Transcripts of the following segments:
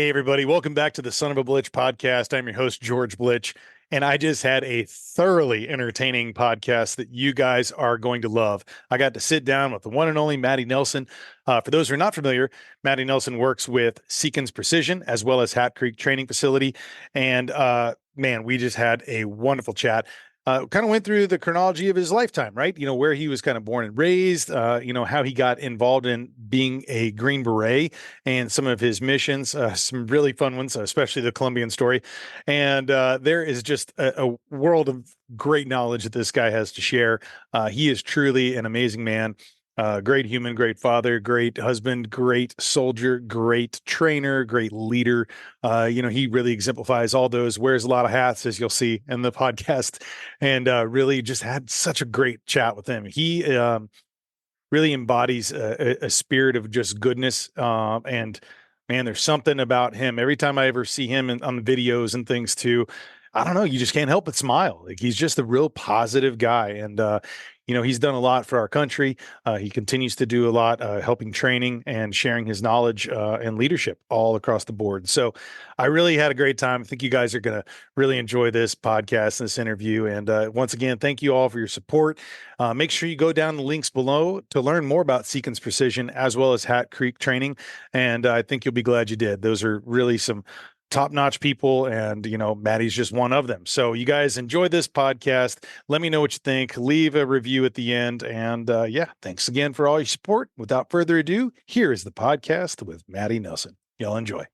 Hey, everybody. Welcome back to the Son of a Blitch podcast. I'm your host, George Blitch, and I just had a thoroughly entertaining podcast that you guys are going to love. I got to sit down with the one and only Matty Nelson. For those who are not familiar, Matty Nelson works with Seekins Precision as well as Hat Creek Training Facility. And man, we just had a wonderful chat. Kind of went through the chronology of his lifetime, right? You know, where he was kind of born and raised, how he got involved in being a Green Beret and some of his missions, some really fun ones, especially the Colombian story. And there is just a world of great knowledge that this guy has to share. He is truly an amazing man. Great human, great father, great husband, great soldier, great trainer, great leader. He really exemplifies all those, wears a lot of hats, as you'll see in the podcast, and really just had such a great chat with him. He really embodies a spirit of just goodness. And man, there's something about him. Every time I ever see him on the videos and things too, I don't know, you just can't help but smile. Like, he's just a real positive guy. And, he's done a lot for our country. He continues to do a lot, helping training and sharing his knowledge and leadership all across the board. So I really had a great time. I think you guys are going to really enjoy this podcast and this interview. And once again, thank you all for your support. Make sure you go down the links below to learn more about Seekins Precision as well as Hat Creek Training. And I think you'll be glad you did. Those are really some top-notch people, and Matty's just one of them. So you guys enjoy this podcast. Let me know what you think. Leave a review at the end, and thanks again for all your support. Without further ado, here is the podcast with Matty Nelson. Y'all enjoy.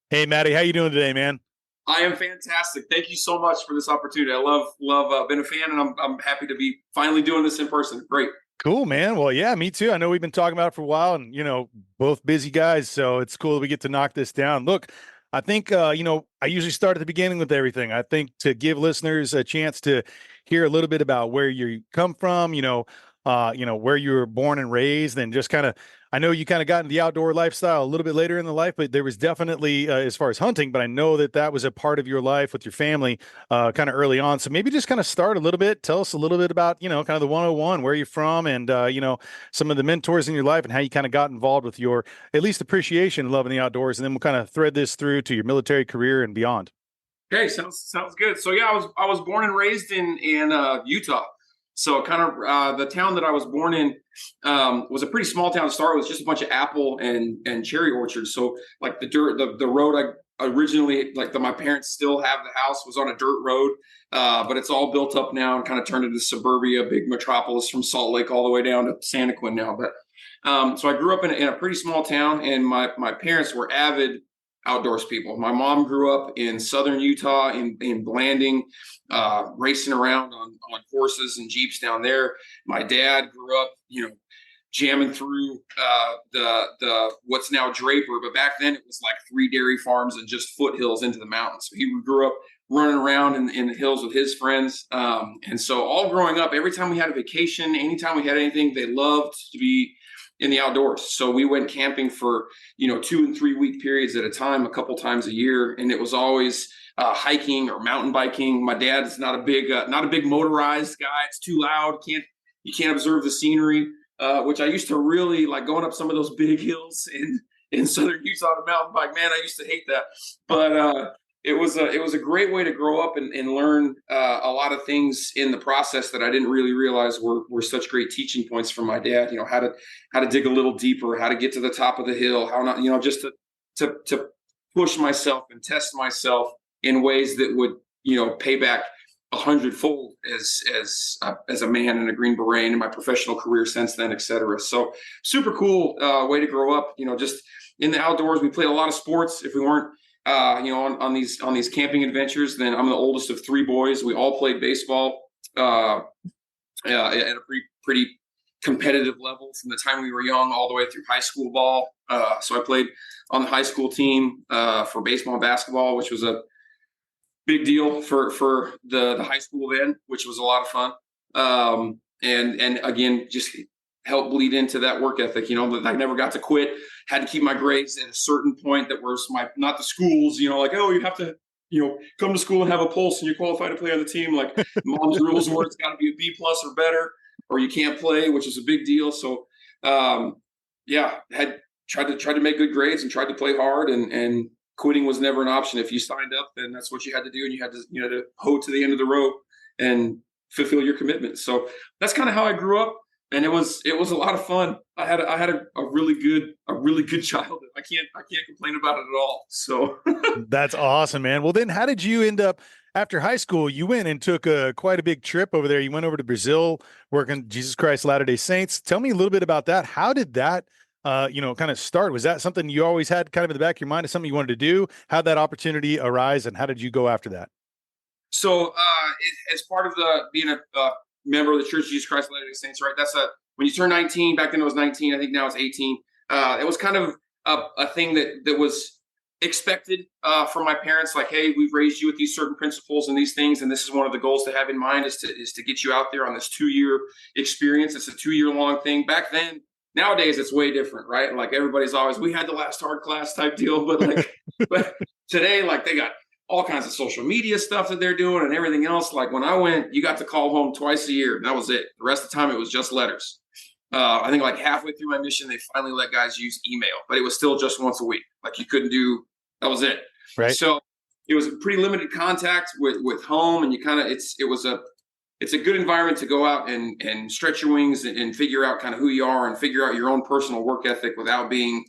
Hey, Matty, how you doing today, man? I am fantastic. Thank you so much for this opportunity. I love been a fan, and I'm happy to be finally doing this in person. Great. Cool, man. Well, yeah, me too. I know we've been talking about it for a while, and both busy guys, so it's cool that we get to knock this down. Look, I think, I usually start at the beginning with everything. I think to give listeners a chance to hear a little bit about where you come from, where you were born and raised, and just kind of, I know you kind of got into the outdoor lifestyle a little bit later in the life, but there was definitely, as far as hunting, but I know that was a part of your life with your family kind of early on. So maybe just kind of start a little bit, tell us a little bit about, kind of the 101, where you're from, and, some of the mentors in your life and how you kind of got involved with your, at least appreciation and loving the outdoors. And then we'll kind of thread this through to your military career and beyond. Okay. Sounds good. So yeah, I was born and raised in Utah. So kind of the town that I was born in was a pretty small town to start with, just a bunch of apple and cherry orchards. So like the road I originally, my parents still have the house, was on a dirt road, but it's all built up now and kind of turned into suburbia, big metropolis from Salt Lake all the way down to Santaquin now. But so I grew up in a pretty small town, and my parents were avid outdoors people. My mom grew up in southern Utah in Blanding, racing around on horses and Jeeps down there. My dad grew up, jamming through the what's now Draper, but back then it was like 3 dairy farms and just foothills into the mountains. So he grew up running around in the hills with his friends. And so all growing up, every time we had a vacation, anytime we had anything, they loved to be in the outdoors. So we went camping for, 2 and 3 week periods at a time, a couple times a year. And it was always hiking or mountain biking. My dad's not a big motorized guy. It's too loud. You can't observe the scenery, which I used to really like, going up some of those big hills in southern Utah to mountain bike. Man, I used to hate that. But it was a great way to grow up and learn a lot of things in the process that I didn't really realize were such great teaching points from my dad. How to dig a little deeper, how to get to the top of the hill, how not, just to push myself and test myself in ways that would, pay back 100-fold as a man in a Green Beret and in my professional career since then, et cetera. So super cool way to grow up, just in the outdoors. We played a lot of sports. If we weren't, on these camping adventures, then I'm the oldest of 3 boys. We all played baseball at a pretty competitive level from the time we were young all the way through high school ball. So I played on the high school team for baseball and basketball, which was a big deal for the high school then, which was a lot of fun. And again, just helped bleed into that work ethic, that I never got to quit. Had to keep my grades at a certain point that was not the schools, like, oh, you have to, come to school and have a pulse and you're qualified to play on the team. Like mom's rules were it's got to be a B+ or better, or you can't play, which is a big deal. So, had tried to make good grades and tried to play hard and quitting was never an option. If you signed up, then that's what you had to do, and you had to hoe to the end of the rope and fulfill your commitment. So that's kind of how I grew up, and it was a lot of fun. I had a really good childhood. I can't complain about it at all. So That's awesome, man. Well, then how did you end up after high school? You went and took quite a big trip over there. You went over to Brazil, working Jesus Christ Latter-day Saints. Tell me a little bit about that. How did that kind of start? Was that something you always had kind of in the back of your mind as something you wanted to do? How'd that opportunity arise, and how did you go after that? So, as part of being a member of the Church of Jesus Christ of Latter-day Saints, right? When you turn 19. Back then it was 19. I think now it's 18. It was kind of a thing that was expected from my parents. Like, hey, we've raised you with these certain principles and these things, and this is one of the goals to have in mind is to get you out there on this 2-year experience. It's a 2-year long thing. Back then. Nowadays it's way different, right? Like everybody's always, we had the last hard class type deal, but like, but today, like they got all kinds of social media stuff that they're doing and everything else. Like when I went, you got to call home twice a year. And that was it. The rest of the time it was just letters. I think like halfway through my mission, they finally let guys use email, but it was still just once a week. Like you couldn't do, that was it. Right. So it was a pretty limited contact with home, and you kind of, it's a good environment to go out and stretch your wings and figure out kind of who you are and figure out your own personal work ethic without being,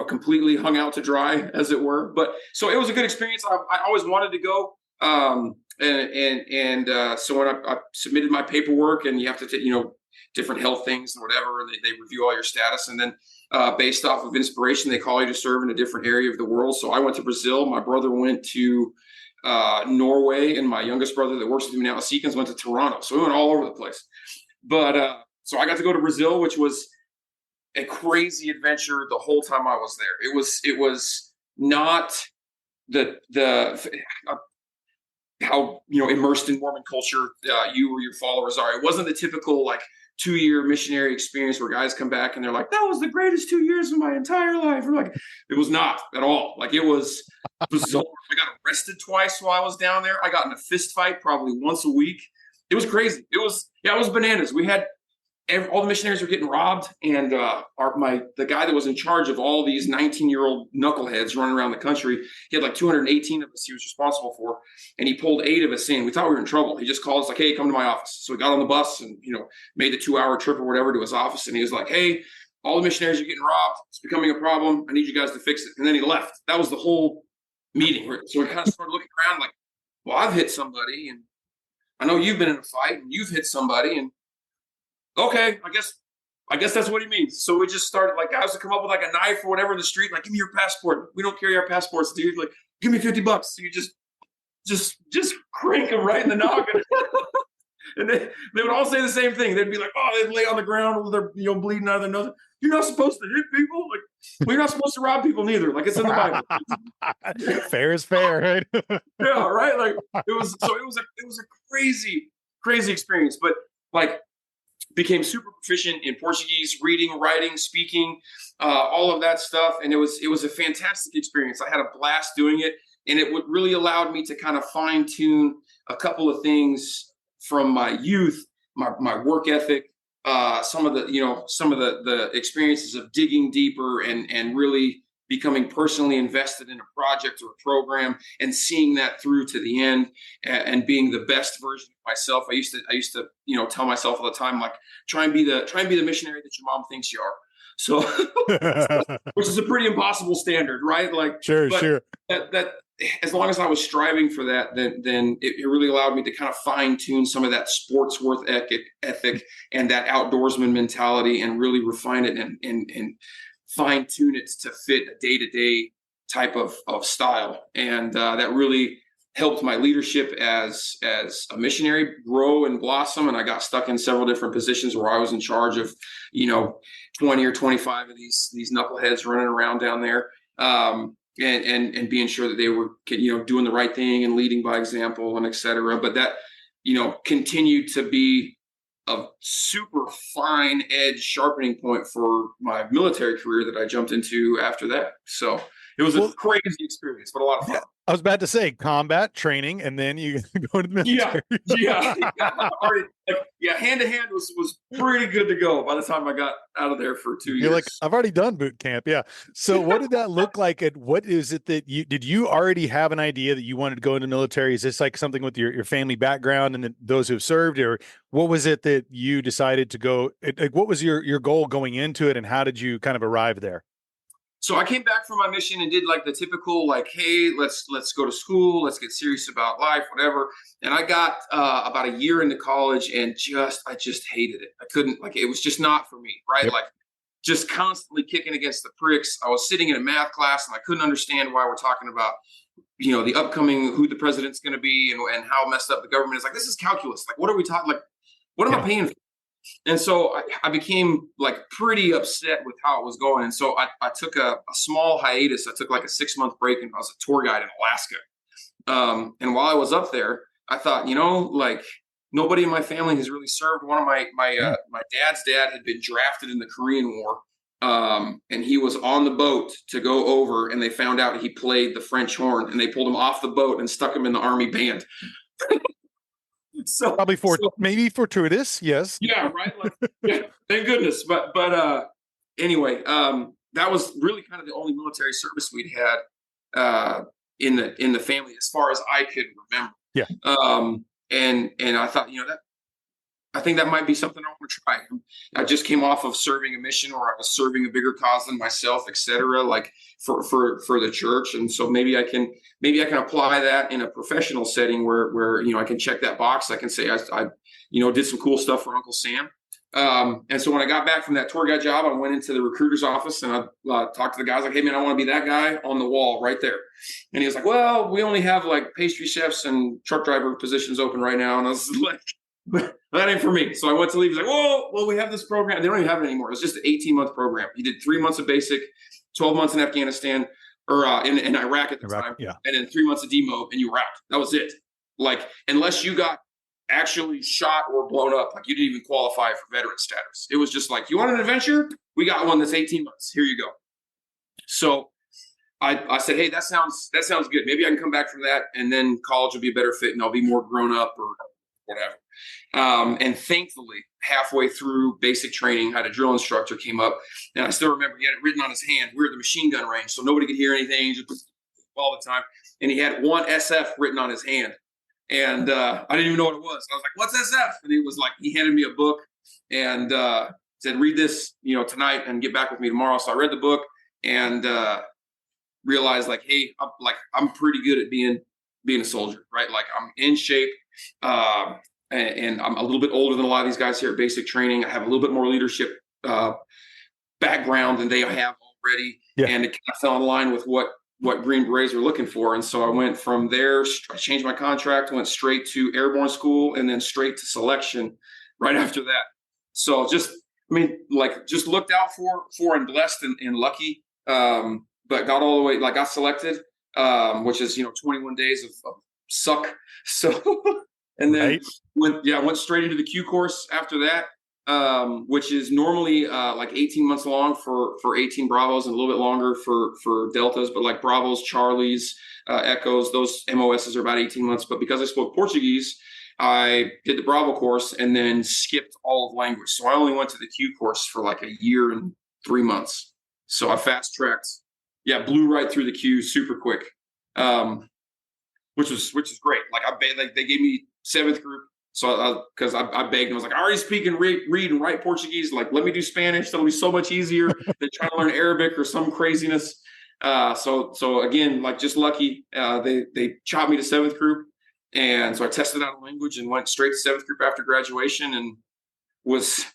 completely hung out to dry, as it were. But so it was a good experience. I always wanted to go. So when I submitted my paperwork, and you have to take, different health things and whatever, they review all your status. And then based off of inspiration, they call you to serve in a different area of the world. So I went to Brazil. My brother went to Norway, and my youngest brother that works with me now at Seekins went to Toronto. So we went all over the place. But so I got to go to Brazil, which was a crazy adventure the whole time I was there. It was not how immersed in Mormon culture you or your followers are. It wasn't the typical like 2-year missionary experience where guys come back and they're like, that was the greatest 2 years of my entire life. Or like, it was not at all. Like it was bizarre. I got arrested twice while I was down there. I got in a fist fight probably once a week. It was crazy. It was bananas. We had all the missionaries were getting robbed, and the guy that was in charge of all these 19-year-old knuckleheads running around the country, he had like 218 of us he was responsible for, and he pulled 8 of us in. We thought we were in trouble. He just called us like, hey, come to my office. So we got on the bus and made the 2-hour trip or whatever to his office, and he was like, hey, all the missionaries are getting robbed. It's becoming a problem. I need you guys to fix it. And then he left. That was the whole meeting. So we kind of started looking around like, well, I've hit somebody, and I know you've been in a fight, and you've hit somebody, and okay, I guess that's what he means. So we just started, like, guys would come up with like a knife or whatever in the street, like, give me your passport. We don't carry our passports, dude. Like, give me $50. So you just crank them right in the noggin. And they would all say the same thing. They'd be like, oh, they'd lay on the ground with their bleeding out of their nose. You're not supposed to hit people. Like, well, you're not supposed to rob people neither. Like, it's in the Bible. Fair is fair, right? Yeah, right. Like it was a crazy experience. But like, became super proficient in Portuguese, reading, writing, speaking, all of that stuff. And it was a fantastic experience. I had a blast doing it. And it really allowed me to kind of fine tune a couple of things from my youth, my work ethic, some of the experiences of digging deeper and really becoming personally invested in a project or a program and seeing that through to the end and being the best version of myself. I used to tell myself all the time, like, try and be the missionary that your mom thinks you are. So, which is a pretty impossible standard, right? Like, sure. That as long as I was striving for that, then it really allowed me to kind of fine tune some of that sports worth ethic and that outdoorsman mentality and really refine it and fine tune it to fit a day-to-day type of style. And that really helped my leadership as a missionary grow and blossom. And I got stuck in several different positions where I was in charge of, 20 or 25 of these knuckleheads running around down there. And being sure that they were, doing the right thing and leading by example and et cetera. But that, continued to be a super fine edge sharpening point for my military career that I jumped into after that. So it was a crazy experience, but a lot of fun. I was about to say combat training, and then you go to the military. Already, hand to hand was pretty good to go by the time I got out of there for 2 years. You're like, I've already done boot camp. Yeah. So what did that look like? And what is it that did you already have an idea that you wanted to go into the military? Is this like something with your family background and then those who have served, or what was it that you decided to go? What was your goal going into it, and how did you kind of arrive there? So I came back from my mission and did like the typical, like, hey, let's go to school, let's get serious about life, whatever. And I got about a year into college, and I just hated it. I couldn't, like, it was just not for me, right? Yep. Like, just constantly kicking against the pricks. I was sitting in a math class and I couldn't understand why we're talking about, the upcoming, who the president's going to be, and how messed up the government is. Like, this is calculus. Like, what are we talking? Like, what am I paying for? And so I became like pretty upset with how it was going. And so I took a small hiatus. I took like a 6-month break, and I was a tour guide in Alaska. And while I was up there, I thought, like, nobody in my family has really served. One of my dad's dad had been drafted in the Korean War. And he was on the boat to go over, and they found out he played the French horn, and they pulled him off the boat and stuck him in the army band. So probably maybe fortuitous. Yes. Yeah. Right. Like, thank goodness. But anyway, that was really kind of the only military service we'd had in the family as far as I could remember. Yeah. And I thought, I think that might be something I want to try. I just came off of serving a mission, or I was serving a bigger cause than myself, et cetera, like for the church. And so maybe I can apply that in a professional setting where I can check that box. I can say I did some cool stuff for Uncle Sam. And so when I got back from that tour guide job, I went into the recruiter's office and I talked to the guys like, hey man, I want to be that guy on the wall right there. And he was like, well, we only have like pastry chefs and truck driver positions open right now. And I was like, that ain't for me. So I went to leave. He's like, whoa, well, we have this program. They don't even have it anymore. It was just an 18-month program. He did 3 months of basic, 12 months in Afghanistan, or in Iraq at the time. Yeah. And then 3 months of demo, and you were out. That was it. Like, unless you got actually shot or blown up, like, you didn't even qualify for veteran status. It was just like, you want an adventure? We got one that's 18 months. Here you go. So I said, hey, that sounds good. Maybe I can come back from that, and then college will be a better fit, and I'll be more grown up or whatever. And thankfully, halfway through basic training, I had a drill instructor came up, and I still remember he had it written on his hand. We were at the machine gun range, so nobody could hear anything, just all the time. And he had one SF written on his hand, and I didn't even know what it was. I was like, "What's SF?" And he was like, he handed me a book and said, "Read this, tonight, and get back with me tomorrow." So I read the book and realized, like, hey, I'm pretty good at being a soldier, right? Like, I'm in shape. And I'm a little bit older than a lot of these guys here at basic training. I have a little bit more leadership background than they have already. Yeah. And it kind of fell in line with what Green Berets are looking for. And so I went from there, I changed my contract, went straight to airborne school, and then straight to selection right after that. So just looked out for and blessed and lucky, but got all the way, like, got selected, which is, 21 days of suck. So, and then went straight into the Q course after that, which is normally like 18 months long for 18 Bravos and a little bit longer for Deltas, but like Bravos, Charlies, Echoes, those MOSs are about 18 months. But because I spoke Portuguese, I did the Bravo course and then skipped all of language. So I only went to the Q course for like a year and 3 months. So I fast tracked, blew right through the Q super quick. Which is great. Like, they gave me 7th group. So because I begged, I was like, I already speak and read and write Portuguese. Like, let me do Spanish. That'll be so much easier than trying to learn Arabic or some craziness. So again, like, just lucky. They chopped me to 7th group. And so I tested out a language and went straight to 7th group after graduation, and was,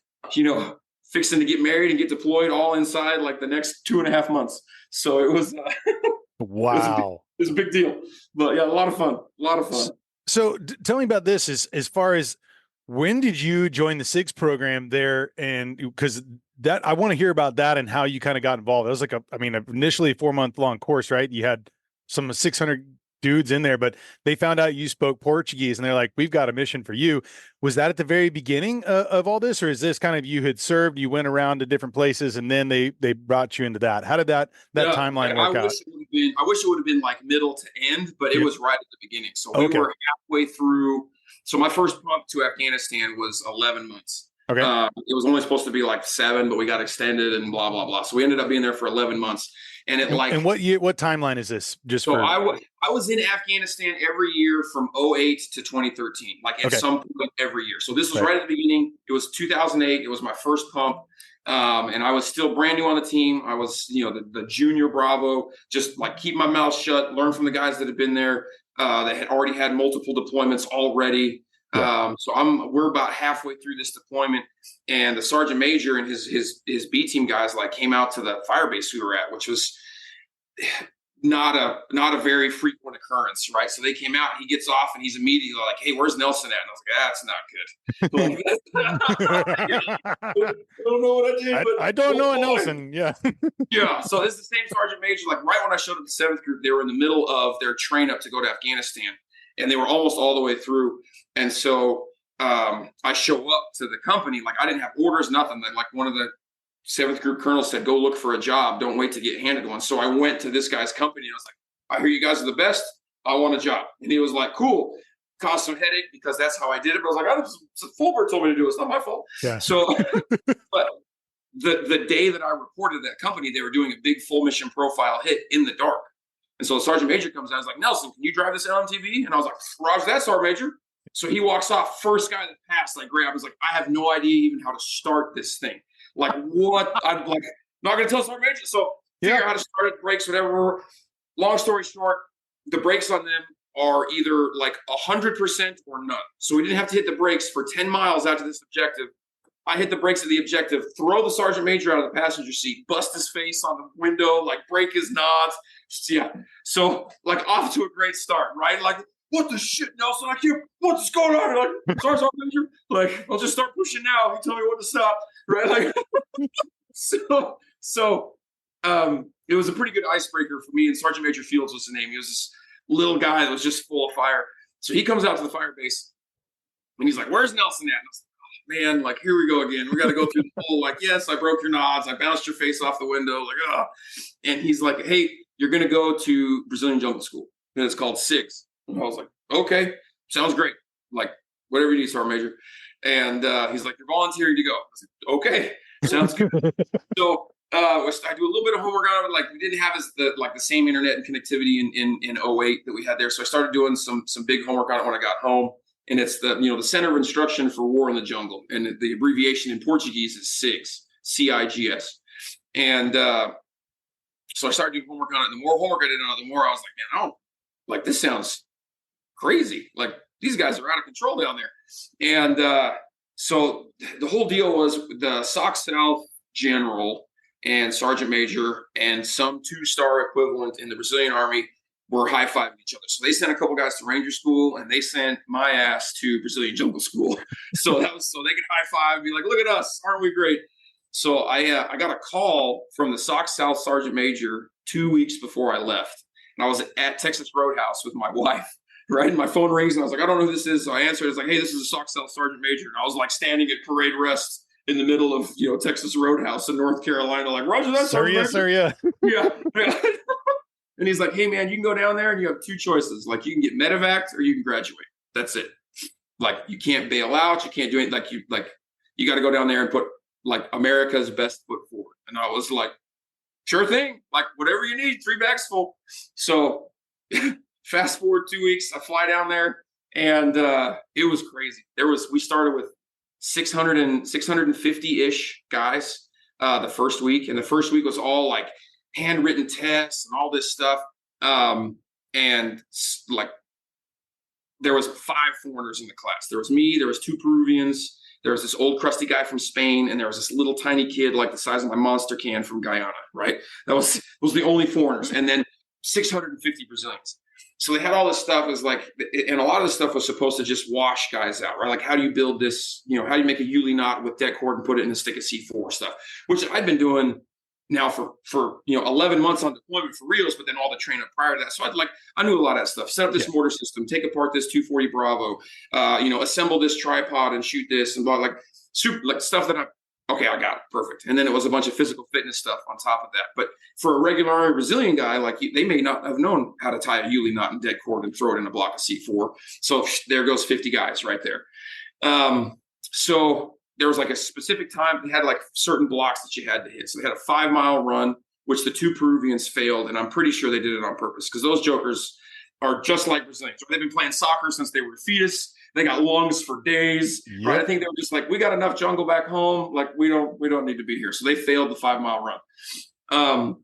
fixing to get married and get deployed all inside like the next 2.5 months. So it was, wow. It was a big deal, but yeah, a lot of fun. So tell me about this as far as, when did you join the CIGS program there? And because that, I want to hear about that and how you kind of got involved. It was like initially a 4-month long course, right? You had some 600 dudes in there, but they found out you spoke Portuguese and they're like, we've got a mission for you. Was that at the very beginning of all this, or is this kind of you had served, you went around to different places and then they brought you into that? How did that timeline work out? I wish it would have been like middle to end, but it was right at the beginning. So we were halfway through. So my first pump to Afghanistan was 11 months. Okay. It was only supposed to be like 7, but we got extended and blah, blah, blah. So we ended up being there for 11 months. And what year, what timeline is this? I was in Afghanistan every year from 2008 to 2013, like at some point every year. So this was right at the beginning. It was 2008. It was my first pump. And I was still brand new on the team. I was, the junior Bravo, just like keep my mouth shut, learn from the guys that had been there, that had already had multiple deployments already. So we're about halfway through this deployment, and the sergeant major and his B team guys like came out to the fire base we were at, which was not a very frequent occurrence, right? So they came out, he gets off, and he's immediately like, "Hey, where's Nelson at?" And I was like, "That's not good." I don't know what I did, but I don't know Nelson. Yeah. Yeah. So this is the same sergeant major. Like right when I showed up the 7th group, they were in the middle of their train up to go to Afghanistan, and they were almost all the way through. And so I show up to the company, like I didn't have orders, nothing. Like one of the 7th group colonels said, "Go look for a job. Don't wait to get handed one." So I went to this guy's company and I was like, "I hear you guys are the best. I want a job." And he was like, "Cool." Caused some headache because that's how I did it. But I was like, Fulbert told me to do it. It's not my fault. Yeah. So, but the day that I reported that company, they were doing a big full mission profile hit in the dark. And so the sergeant major comes out. I was like, "Nelson, can you drive this LMTV?" And I was like, "Roger that, sergeant major." So he walks off. First guy that passed, like grab. I was like, "I have no idea even how to start this thing. Like what?" I'm like, not gonna tell sergeant major. So figure out how to start it, brakes, whatever. Long story short, the brakes on them are either like 100% or none. So we didn't have to hit the brakes for 10 miles out to this objective. I hit the brakes at the objective, throw the sergeant major out of the passenger seat, bust his face on the window, like break his nods. Yeah. So like off to a great start, right? Like, "What the shit, Nelson? I can't, what's going on?" Like, "Sorry, sergeant major. Like, I'll just start pushing now. You tell me when to stop." Right. Like, so it was a pretty good icebreaker for me. And Sergeant Major Fields was the name. He was this little guy that was just full of fire. So he comes out to the fire base and he's like, "Where's Nelson at?" And I was like, "Oh man, like here we go again. We got to go through the whole, like, yes, I broke your nods. I bounced your face off the window." Like, oh. And he's like, "Hey, you're going to go to Brazilian Jungle School. And it's called CIGS." And I was like, "Okay, sounds great. Like, whatever you need, Sergeant Major." And he's like, "You're volunteering to go." I was like, "Okay, sounds good." So I do a little bit of homework on it. Like we didn't have the same internet and connectivity in 2008 that we had there. So I started doing some big homework on it when I got home. And it's the Center of Instruction for War in the Jungle. And the abbreviation in Portuguese is CIGS, CIGS. And so I started doing homework on it. And the more homework I did on it, the more I was like, "Man, like this sounds crazy. Like these guys are out of control down there." And so the whole deal was the SOC South General and Sergeant Major and some 2-star equivalent in the Brazilian Army were high-fiving each other. So they sent a couple guys to Ranger School and they sent my ass to Brazilian Jungle School. So that was so they could high-five and be like, "Look at us, aren't we great?" So I got a call from the SOC South Sergeant Major 2 weeks before I left. And I was at Texas Roadhouse with my wife, right? And my phone rings and I was like, "I don't know who this is." So I answered. It's like, "Hey, this is the SOC South Sergeant Major." And I was like standing at parade rest in the middle of Texas Roadhouse in North Carolina, like, "Roger that, Sergeant Major." Sir, yeah. Yeah. And he's like, "Hey man, you can go down there and you have 2 choices. Like you can get medevaced or you can graduate. That's it. Like you can't bail out. You can't do anything. You got to go down there and put like America's best foot forward." And I was like, "Sure thing. Like whatever you need, 3 bags full." So fast forward 2 weeks, I fly down there and it was crazy. We started with 650-ish guys the first week. And the first week was all like handwritten tests and all this stuff. And like there was 5 foreigners in the class. There was me, there was 2 Peruvians, there was this old crusty guy from Spain, and there was this little tiny kid like the size of my Monster can from Guyana, right? Those the only foreigners. And then 650 Brazilians. So they had all this stuff is like, and a lot of the stuff was supposed to just wash guys out, right? Like how do you build this, how do you make a Yuli knot with deck cord and put it in a stick of C4 stuff, which I'd been doing now for 11 months on deployment for reals, but then all the training prior to that. So I knew a lot of that stuff. Set up this mortar system, take apart this 240 Bravo, assemble this tripod and shoot this and blah, like super like stuff that I got it. Perfect. And then it was a bunch of physical fitness stuff on top of that. But for a regular Brazilian guy, like they may not have known how to tie a Yuli knot in dead cord and throw it in a block of C4. So there goes 50 guys right there. So there was like a specific time they had like certain blocks that you had to hit. So they had a 5-mile run, which the 2 Peruvians failed. And I'm pretty sure they did it on purpose because those jokers are just like Brazilians. They've been playing soccer since they were a fetus. They got lungs for days. Yep. Right? I think they were just like, we got enough jungle back home. Like we don't need to be here. So they failed the 5-mile run.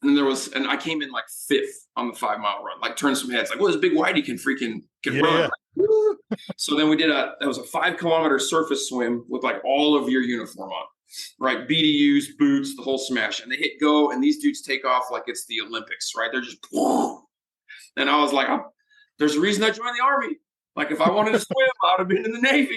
And I came in like 5th on the 5-mile run, like turned some heads, like, well, this big whitey can run. Like, so then we did that was a 5-kilometer surface swim with like all of your uniform on, right? BDUs, boots, the whole smash. And they hit go, and these dudes take off like it's the Olympics, right? They're just, and I was like, there's a reason I joined the Army. Like if I wanted to swim, I would have been in the Navy.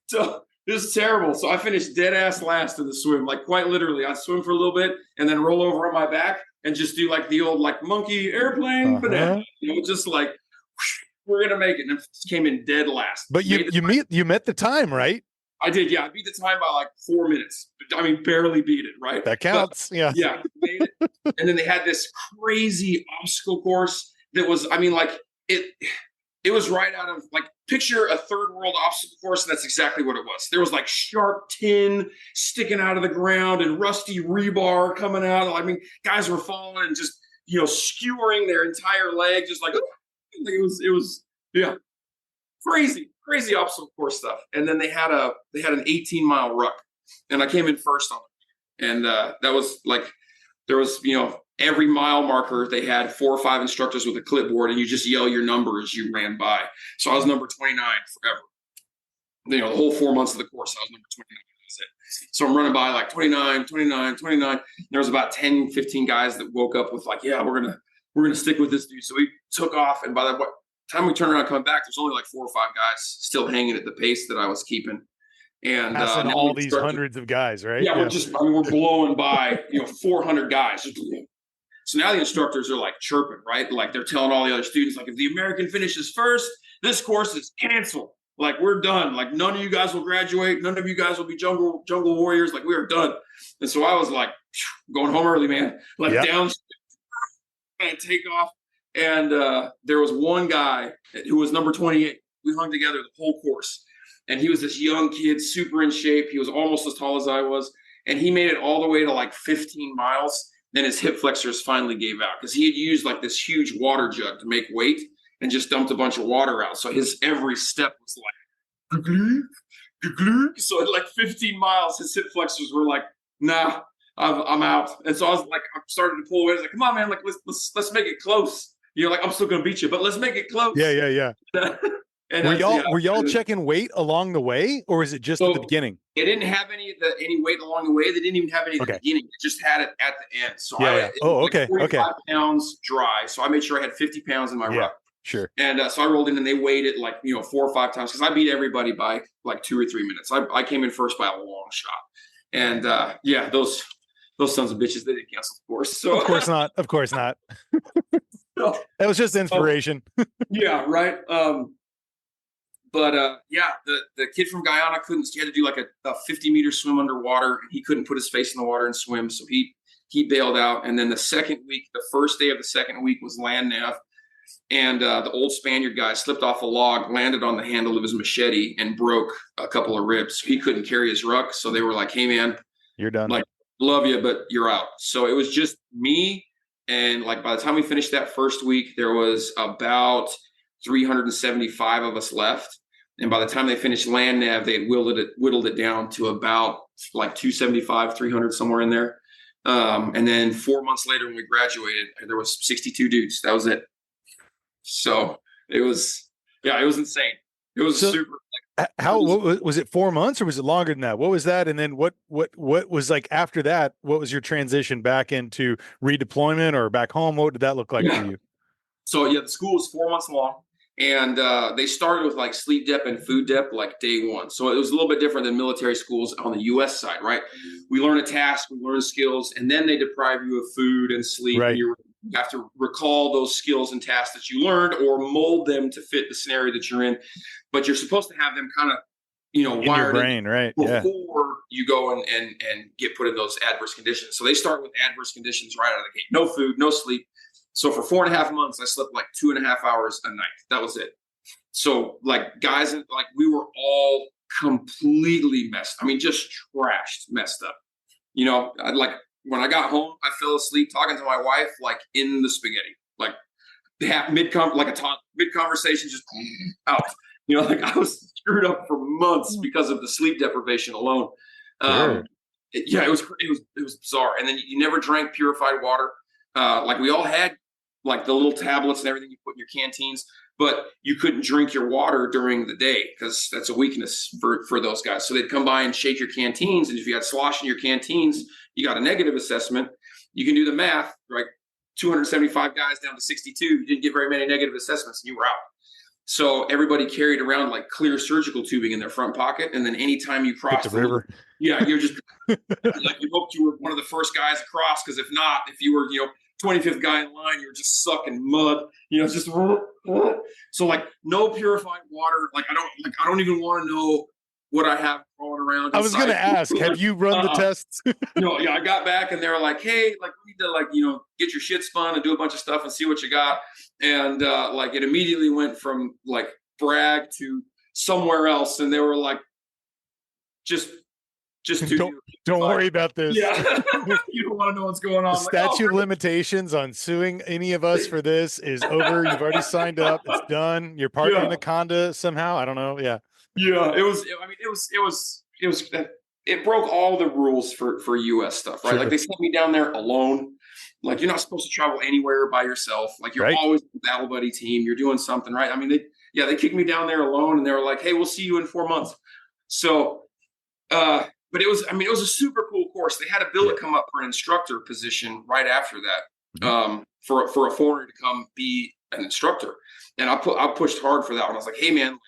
So this is terrible. So I finished dead ass last in the swim, like quite literally. I swim for a little bit and then roll over on my back and just do like the old like monkey airplane banana. Just like whoosh, we're gonna make it. And it came in dead last. But you met the time, right? I did, yeah. I beat the time by like 4 minutes. I mean, barely beat it, right? That counts. But, yeah. Made it. And then they had this crazy obstacle course that was, I mean, like it was right out of like picture a third world obstacle course, and that's exactly what it was. There was like sharp tin sticking out of the ground and rusty rebar coming out. I mean, guys were falling and just skewering their entire leg, just like it was crazy obstacle course stuff. And then they had an 18-mile ruck, and I came in first on it. And that was like there was every mile marker, they had 4 or 5 instructors with a clipboard, and you just yell your number as you ran by. So I was number 29 forever. The whole 4 months of the course, I was number 29. That's it. So I'm running by like 29, 29, 29. And there was about 10, 15 guys that woke up with like, yeah, we're gonna stick with this dude. So we took off, and by the time we turned around and come back, there's only like 4 or 5 guys still hanging at the pace that I was keeping. And all these hundreds of guys, right? Yeah, we're blowing by 400 guys. So now the instructors are like chirping, right? Like they're telling all the other students, like if the American finishes first, this course is canceled. Like we're done. Like none of you guys will graduate. None of you guys will be jungle warriors. Like we are done. And so I was like going home early, man. Like down and take off. And there was one guy who was number 28. We hung together the whole course. And he was this young kid, super in shape. He was almost as tall as I was. And he made it all the way to like 15 miles. Then his hip flexors finally gave out because he had used like this huge water jug to make weight and just dumped a bunch of water out. So his every step was like, so at like 15 miles, his hip flexors were like, nah, I'm out. And so I was like, I started to pull away. I was like, come on, man, like let's make it close. Like I'm still gonna beat you, but let's make it close. Yeah. And were y'all checking weight along the way, or is it just at the beginning? It didn't have any weight along the way. They didn't even have any at the beginning. It just had it at the end. So it was like 45 pounds dry. So I made sure I had 50 pounds in my ruck. Sure. And so I rolled in, and they weighed it like 4 or 5 times because I beat everybody by like 2 or 3 minutes. I came in first by a long shot. And those sons of bitches, they didn't cancel the course. So of course not. That was just inspiration. Yeah, right. But the kid from Guyana he had to do like a 50-meter swim underwater, and he couldn't put his face in the water and swim. So he bailed out. And then the first day of the second week was land nav. And the old Spaniard guy slipped off a log, landed on the handle of his machete, and broke a couple of ribs. So he couldn't carry his ruck. So they were like, hey man, you're done. Like, love you, but you're out. So it was just me. And like, by the time we finished that first week, there was about 375 of us left. And by the time they finished land nav, they had whittled it down to about like 275, 300, somewhere in there. And then 4 months later, when we graduated, there was 62 dudes. That was it. So it was insane. It was super. What was it? 4 months, or was it longer than that? What was that? And then what was like after that? What was your transition back into redeployment or back home? What did that look like for you? So the school was 4 months long. And they started with like sleep dep and food dep like day one. So it was a little bit different than military schools on the US side, right? We learn a task, we learn skills, and then they deprive you of food and sleep. Right. And you have to recall those skills and tasks that you learned or mold them to fit the scenario that you're in. But you're supposed to have them kind of, in wired your brain, right? before you go and get put in those adverse conditions. So they start with adverse conditions right out of the gate. No food, no sleep. So for 4.5 months, I slept like 2.5 hours a night. That was it. So like guys, like we were all completely messed. I mean, just trashed, messed up. Like when I got home, I fell asleep talking to my wife, like in the spaghetti, like mid conversation, just out. Like I was screwed up for months because of the sleep deprivation alone. Sure. It was bizarre. And then you never drank purified water. Like we all had like the little tablets and everything you put in your canteens, but you couldn't drink your water during the day because that's a weakness for those guys. So they'd come by and shake your canteens. And if you had slosh in your canteens, you got a negative assessment. You can do the math, right? 275 guys down to 62. You didn't get very many negative assessments and you were out. So everybody carried around like clear surgical tubing in their front pocket. And then anytime you crossed the river, you're just like you hoped you were one of the first guys across. Because if not, if you were, 25th guy in line, you're just sucking mud, just so like no purified water. Like I don't even want to know what I have crawling around. I was going to ask, have you run the tests? Yeah, I got back and they were like, hey, like we need to get your shit spun and do a bunch of stuff and see what you got. And like it immediately went from like brag to somewhere else. And they were like, just don't worry about this. Yeah. You don't want to know what's going on. The statute of limitations on suing any of us for this is over. You've already signed up. It's done. You're part of Anaconda somehow. I don't know. Yeah. Yeah. It broke all the rules for US stuff, right? Sure. Like they sent me down there alone. Like you're not supposed to travel anywhere by yourself. Like you're always with the battle buddy team. You're doing something, right? I mean, they kicked me down there alone and they were like, hey, we'll see you in 4 months. So, but it was a super cool course. They had a billet come up for an instructor position right after that, for a foreigner to come be an instructor. And I pushed hard for that one. I was like, hey man,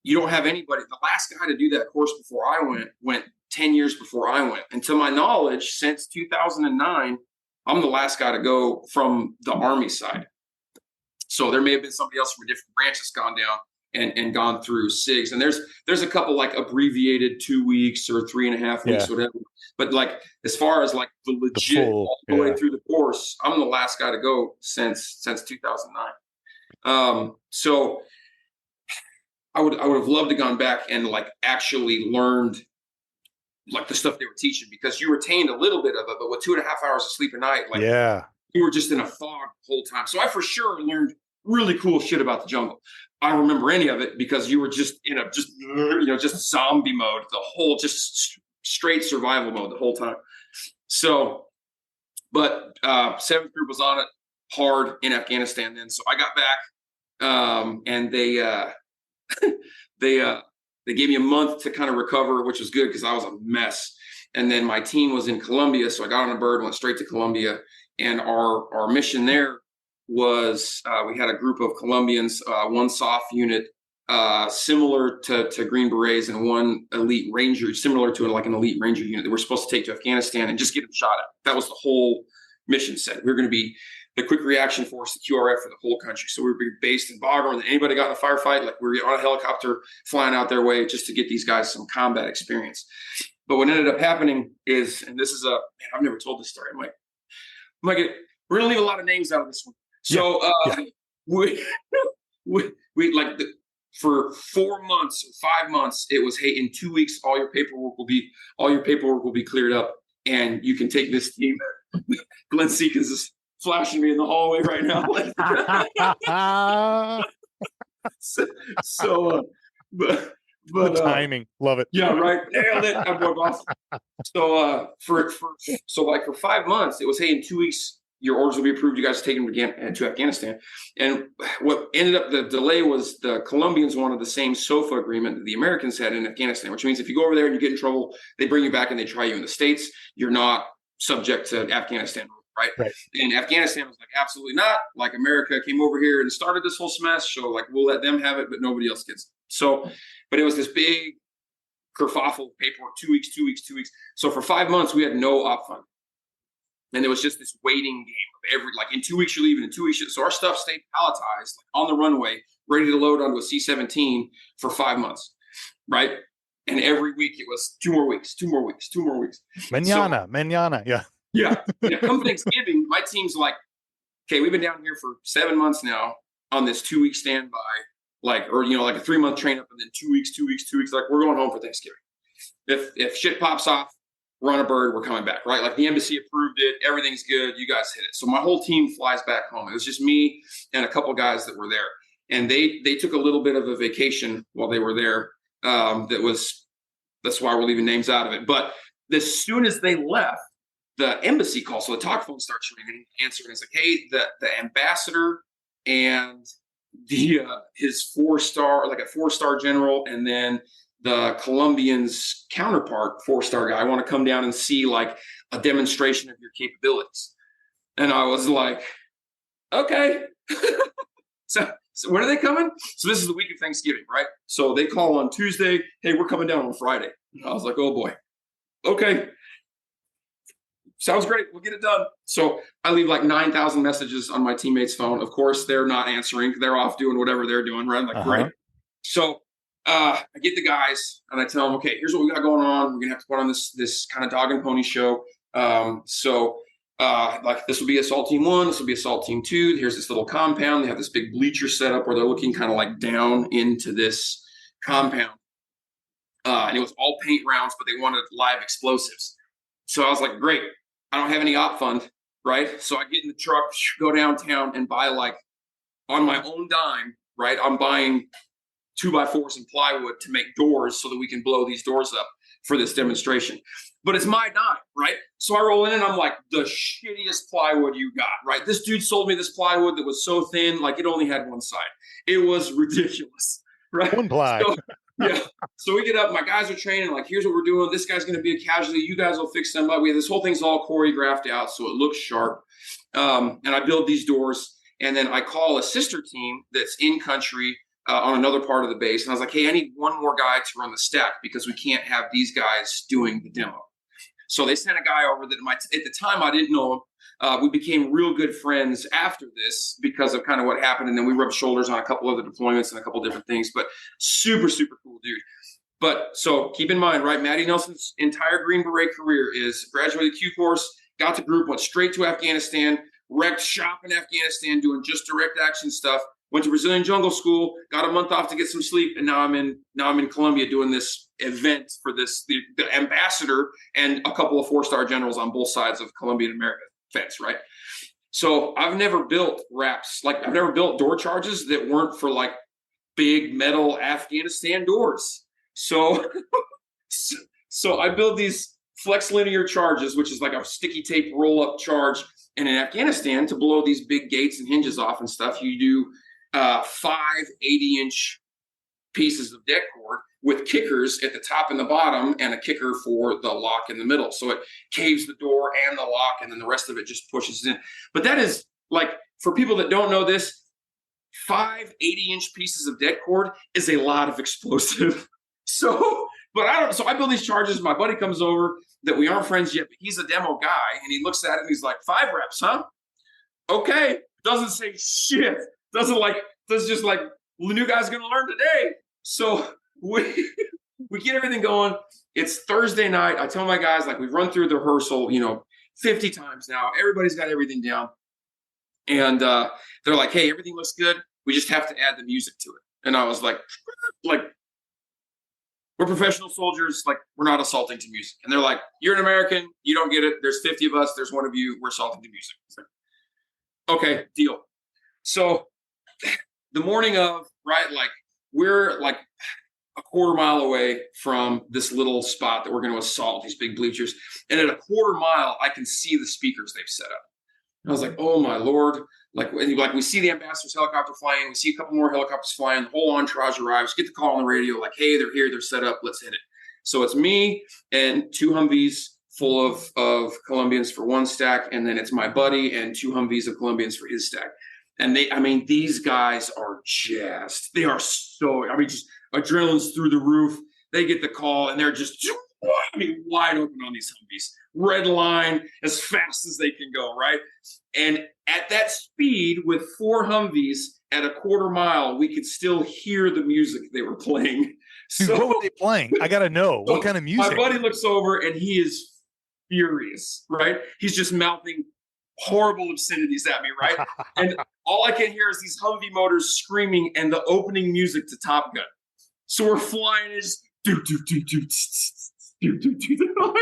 you don't have anybody. The last guy to do that course before I went 10 years before I went. And to my knowledge, since 2009, I'm the last guy to go from the Army side. So there may have been somebody else from a different branch that's gone down and gone through CIGS. And there's a couple like abbreviated 2 weeks or 3.5 weeks, whatever. But like, as far as like the legit all the way through the course, I'm the last guy to go since 2009. So I would have loved to gone back and like actually learned like the stuff they were teaching, because you retained a little bit of it, but with 2.5 hours of sleep a night, like you were just in a fog the whole time. So I for sure learned really cool shit about the jungle. I don't remember any of it because you were just in just zombie mode, the whole, just straight survival mode the whole time. So, but 7th Group was on it hard in Afghanistan then. So I got back and they gave me a month to kind of recover, which was good because I was a mess. And then my team was in Colombia. So I got on a bird, went straight to Colombia. And our mission there was we had a group of Colombians, one SOF unit, similar to Green Berets, and one elite ranger, similar to an elite ranger unit that we're supposed to take to Afghanistan and just get them shot at. That was the whole mission set. We were going to be the quick reaction force, the QRF for the whole country. So we were based in Bagram. And anybody got in a firefight, like we were on a helicopter flying out their way just to get these guys some combat experience. But what ended up happening is, and this is I've never told this story. we're going to leave a lot of names out of this one. So we for 4 months or 5 months, it was, hey, in 2 weeks, all your paperwork will be cleared up, and you can take this team. Glenn Seekins is flashing me in the hallway right now. But the timing, love it. Yeah, right. Nailed it. I'm awesome. So for 5 months, it was, hey, in 2 weeks, your orders will be approved. You guys take them to Afghanistan. And what ended up, the delay was the Colombians wanted the same SOFA agreement that the Americans had in Afghanistan, which means if you go over there and you get in trouble, they bring you back and they try you in the States. You're not subject to Afghanistan. right? Right. And Afghanistan was like, absolutely not. Like, America came over here and started this whole mess, so like we'll let them have it, but nobody else gets it. So, but it was this big kerfuffle of paperwork, 2 weeks, 2 weeks, 2 weeks. So for 5 months, we had no op fund. And there was just this waiting game of like in 2 weeks you're leaving, in 2 weeks. So our stuff stayed palletized like, on the runway, ready to load onto a C-17 for 5 months, right? And every week it was 2 more weeks, 2 more weeks, 2 more weeks. Manana, yeah. Yeah. Come Thanksgiving, my team's like, okay, we've been down here for 7 months now on this 2 week standby, like, or, like a 3 month train up and then 2 weeks, 2 weeks, 2 weeks. Like, we're going home for Thanksgiving. If shit pops off, we're on a bird, we're coming back, right? Like, the embassy approved it. Everything's good. You guys hit it. So my whole team flies back home. It was just me and a couple guys that were there. And they took a little bit of a vacation while they were there. That's why we're leaving names out of it. But as soon as they left, the embassy call, so the talk phone starts ringing, answering. It's like, hey, the ambassador and his 4-star, like a 4-star general, and then the Colombian's counterpart, 4-star guy, I want to come down and see like a demonstration of your capabilities. And I was like, okay. So when are they coming? So this is the week of Thanksgiving, right? So they call on Tuesday. Hey, we're coming down on Friday. And I was like, oh boy. Okay. Sounds great. We'll get it done. So I leave like 9,000 messages on my teammates' phone. Of course, they're not answering. They're off doing whatever they're doing, right? I'm like, great. So I get the guys and I tell them, okay, here's what we got going on. We're going to have to put on this kind of dog and pony show. Like, this will be assault team 1. This will be assault team 2. Here's this little compound. They have this big bleacher set up where they're looking kind of like down into this compound. And it was all paint rounds, but they wanted live explosives. So I was like, great. I don't have any op fund, right? So I get in the truck, go downtown and buy, like, on my own dime, right? I'm buying 2x4s and plywood to make doors so that we can blow these doors up for this demonstration. But it's my dime, right? So I roll in and I'm like, the shittiest plywood you got, right? This dude sold me this plywood that was so thin, like it only had one side. It was ridiculous, right? One ply. So we get up, my guys are training, like, here's what we're doing. This guy's going to be a casualty. You guys will fix them up. This whole thing's all choreographed out so it looks sharp. And I build these doors, and then I call a sister team that's in country on another part of the base. And I was like, hey, I need one more guy to run the stack because we can't have these guys doing the demo. So they sent a guy over that at the time I didn't know him. We became real good friends after this because of kind of what happened. And then we rubbed shoulders on a couple other deployments and a couple different things, but super, super cool dude. But so keep in mind, right? Matty Nelson's entire Green Beret career is graduated Q course, got the group, went straight to Afghanistan, wrecked shop in Afghanistan, doing just direct action stuff, went to Brazilian jungle school, got a month off to get some sleep. And now I'm in Colombia doing this event for the ambassador and a couple of 4-star generals on both sides of Colombian America fence, right? So I've never built wraps. Like, I've never built door charges that weren't for like big metal Afghanistan doors. So I build these flex linear charges, which is like a sticky tape roll up charge. And in Afghanistan, to blow these big gates and hinges off and stuff, you do 5 80-inch pieces of deck cord with kickers at the top and the bottom and a kicker for the lock in the middle. So it caves the door and the lock, and then the rest of it just pushes in. But that is, like, for people that don't know this, 5 80-inch pieces of deck cord is a lot of explosive. So I build these charges. My buddy comes over that we aren't friends yet, but he's a demo guy, and he looks at it and he's like, 5 reps, huh? Okay. Doesn't say shit. Does just like, the new guy's going to learn today. So we get everything going. It's Thursday night. I tell my guys, like, we've run through the rehearsal, 50 times now. Everybody's got everything down. And they're like, hey, everything looks good. We just have to add the music to it. And I was like, we're professional soldiers. Like, we're not assaulting to music. And they're like, you're an American. You don't get it. There's 50 of us. There's one of you. We're assaulting to music. Like, okay, deal. So the morning of, right, like, we're like a quarter mile away from this little spot that we're going to assault, these big bleachers. And at a quarter mile, I can see the speakers they've set up. And I was like, oh my Lord. Like we see the ambassador's helicopter flying. We see a couple more helicopters flying. The whole entourage arrives. Get the call on the radio, like, hey, they're here. They're set up. Let's hit it. So it's me and 2 Humvees full of Colombians for one stack, and then it's my buddy and 2 Humvees of Colombians for his stack. And these guys are jazzed. They are so, just adrenaline's through the roof. They get the call and they're just, wide open on these Humvees. Red line as fast as they can go, right? And at that speed with 4 Humvees at a quarter mile, we could still hear the music they were playing. Dude, what were they playing? I got to know. What kind of music? My buddy looks over and he is furious, right? He's just mouthing horrible obscenities at me, right? And all I can hear is these Humvee motors screaming and the opening music to Top Gun. So we're flying, it's do do do do do do do.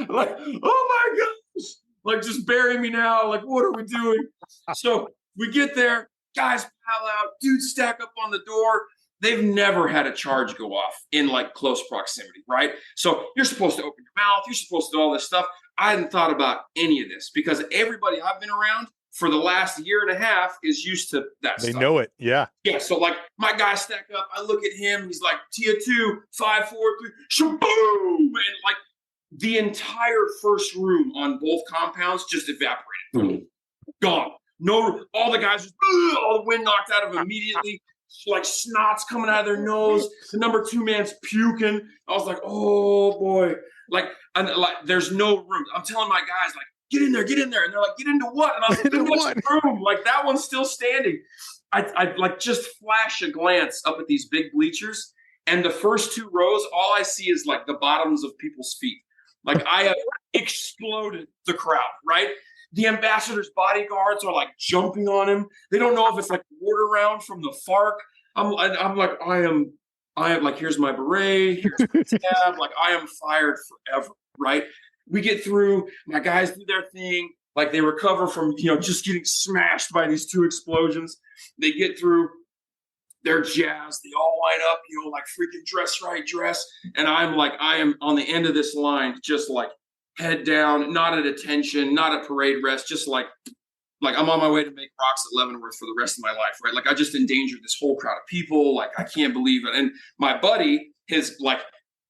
Like, oh my gosh! Like, just bury me now. Like, what are we doing? So we get there, guys pile out, dudes stack up on the door. They've never had a charge go off in like close proximity, right? So you're supposed to open your mouth. You're supposed to do all this stuff. I hadn't thought about any of this because everybody I've been around for the last year and a half is used to that stuff. They know it. Yeah. Yeah. So like my guys stack up. I look at him. He's like Tia 2, 5, 4, 3, shaboom. And like the entire first room on both compounds just evaporated. Gone. No, all the guys just, all the wind knocked out of them immediately. Like snot's coming out of their nose. The number 2 man's puking. I was like, oh boy. Like there's no room. I'm telling my guys, like, get in there. And they're like, get into what? And I was like, in what room? Like that one's still standing. I like just flash a glance up at these big bleachers. And the first 2 rows, all I see is like the bottoms of people's feet. Like I have exploded the crowd, right? The ambassador's bodyguards are like jumping on him. They don't know if it's like a water round from the FARC. I'm like, I am like, here's my beret, here's my tab. Like I am fired forever, right? We get through, my guys do their thing. Like they recover from, just getting smashed by these 2 explosions. They get through, they're jazzed. They all line up, like freaking dress. And I'm like, I am on the end of this line, just like, head down, not at attention, not at parade rest, just like I'm on my way to make rocks at Leavenworth for the rest of my life, right? Like I just endangered this whole crowd of people. Like I can't believe it. And my buddy, his like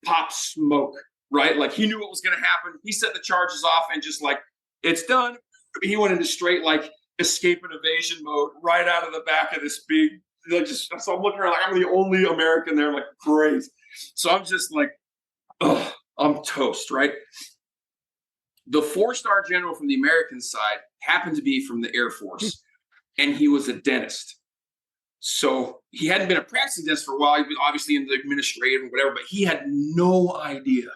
pop smoke, right? Like he knew what was going to happen. He set the charges off and just like, it's done. He went into straight like escape and evasion mode right out of the back of this big, so I'm looking around like I'm the only American there. I'm like, great. So I'm just like, I'm toast, right? The 4-star general from the American side happened to be from the Air Force, and he was a dentist. So he hadn't been a practicing dentist for a while. He'd been obviously in the administrative and whatever, but he had no idea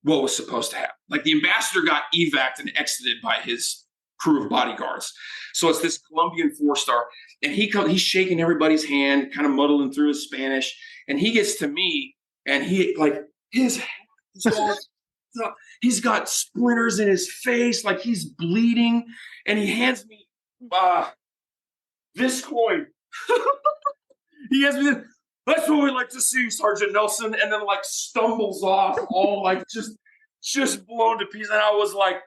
what was supposed to happen. Like the ambassador got evac'd and exited by his crew of bodyguards. So it's this Colombian 4-star, and he's shaking everybody's hand, kind of muddling through his Spanish, and he gets to me, and he like his head is all he's got splinters in his face, like he's bleeding, and he hands me this coin. He hands me this. That's what we like to see, Sergeant Nelson, and then like stumbles off, all like just blown to pieces. And I was like,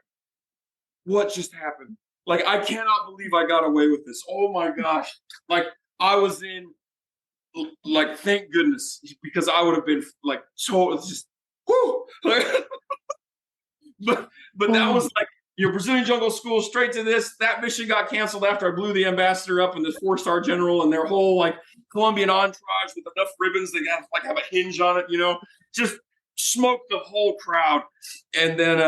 what just happened? Like, I cannot believe I got away with this. Oh my gosh. Like I was in, like, thank goodness, because I would have been like, so it's just, whoo. But that was like, Brazilian Jungle School, straight to this. That mission got canceled after I blew the ambassador up and this 4-star general and their whole like Colombian entourage with enough ribbons that have a hinge on it, just smoked the whole crowd. And then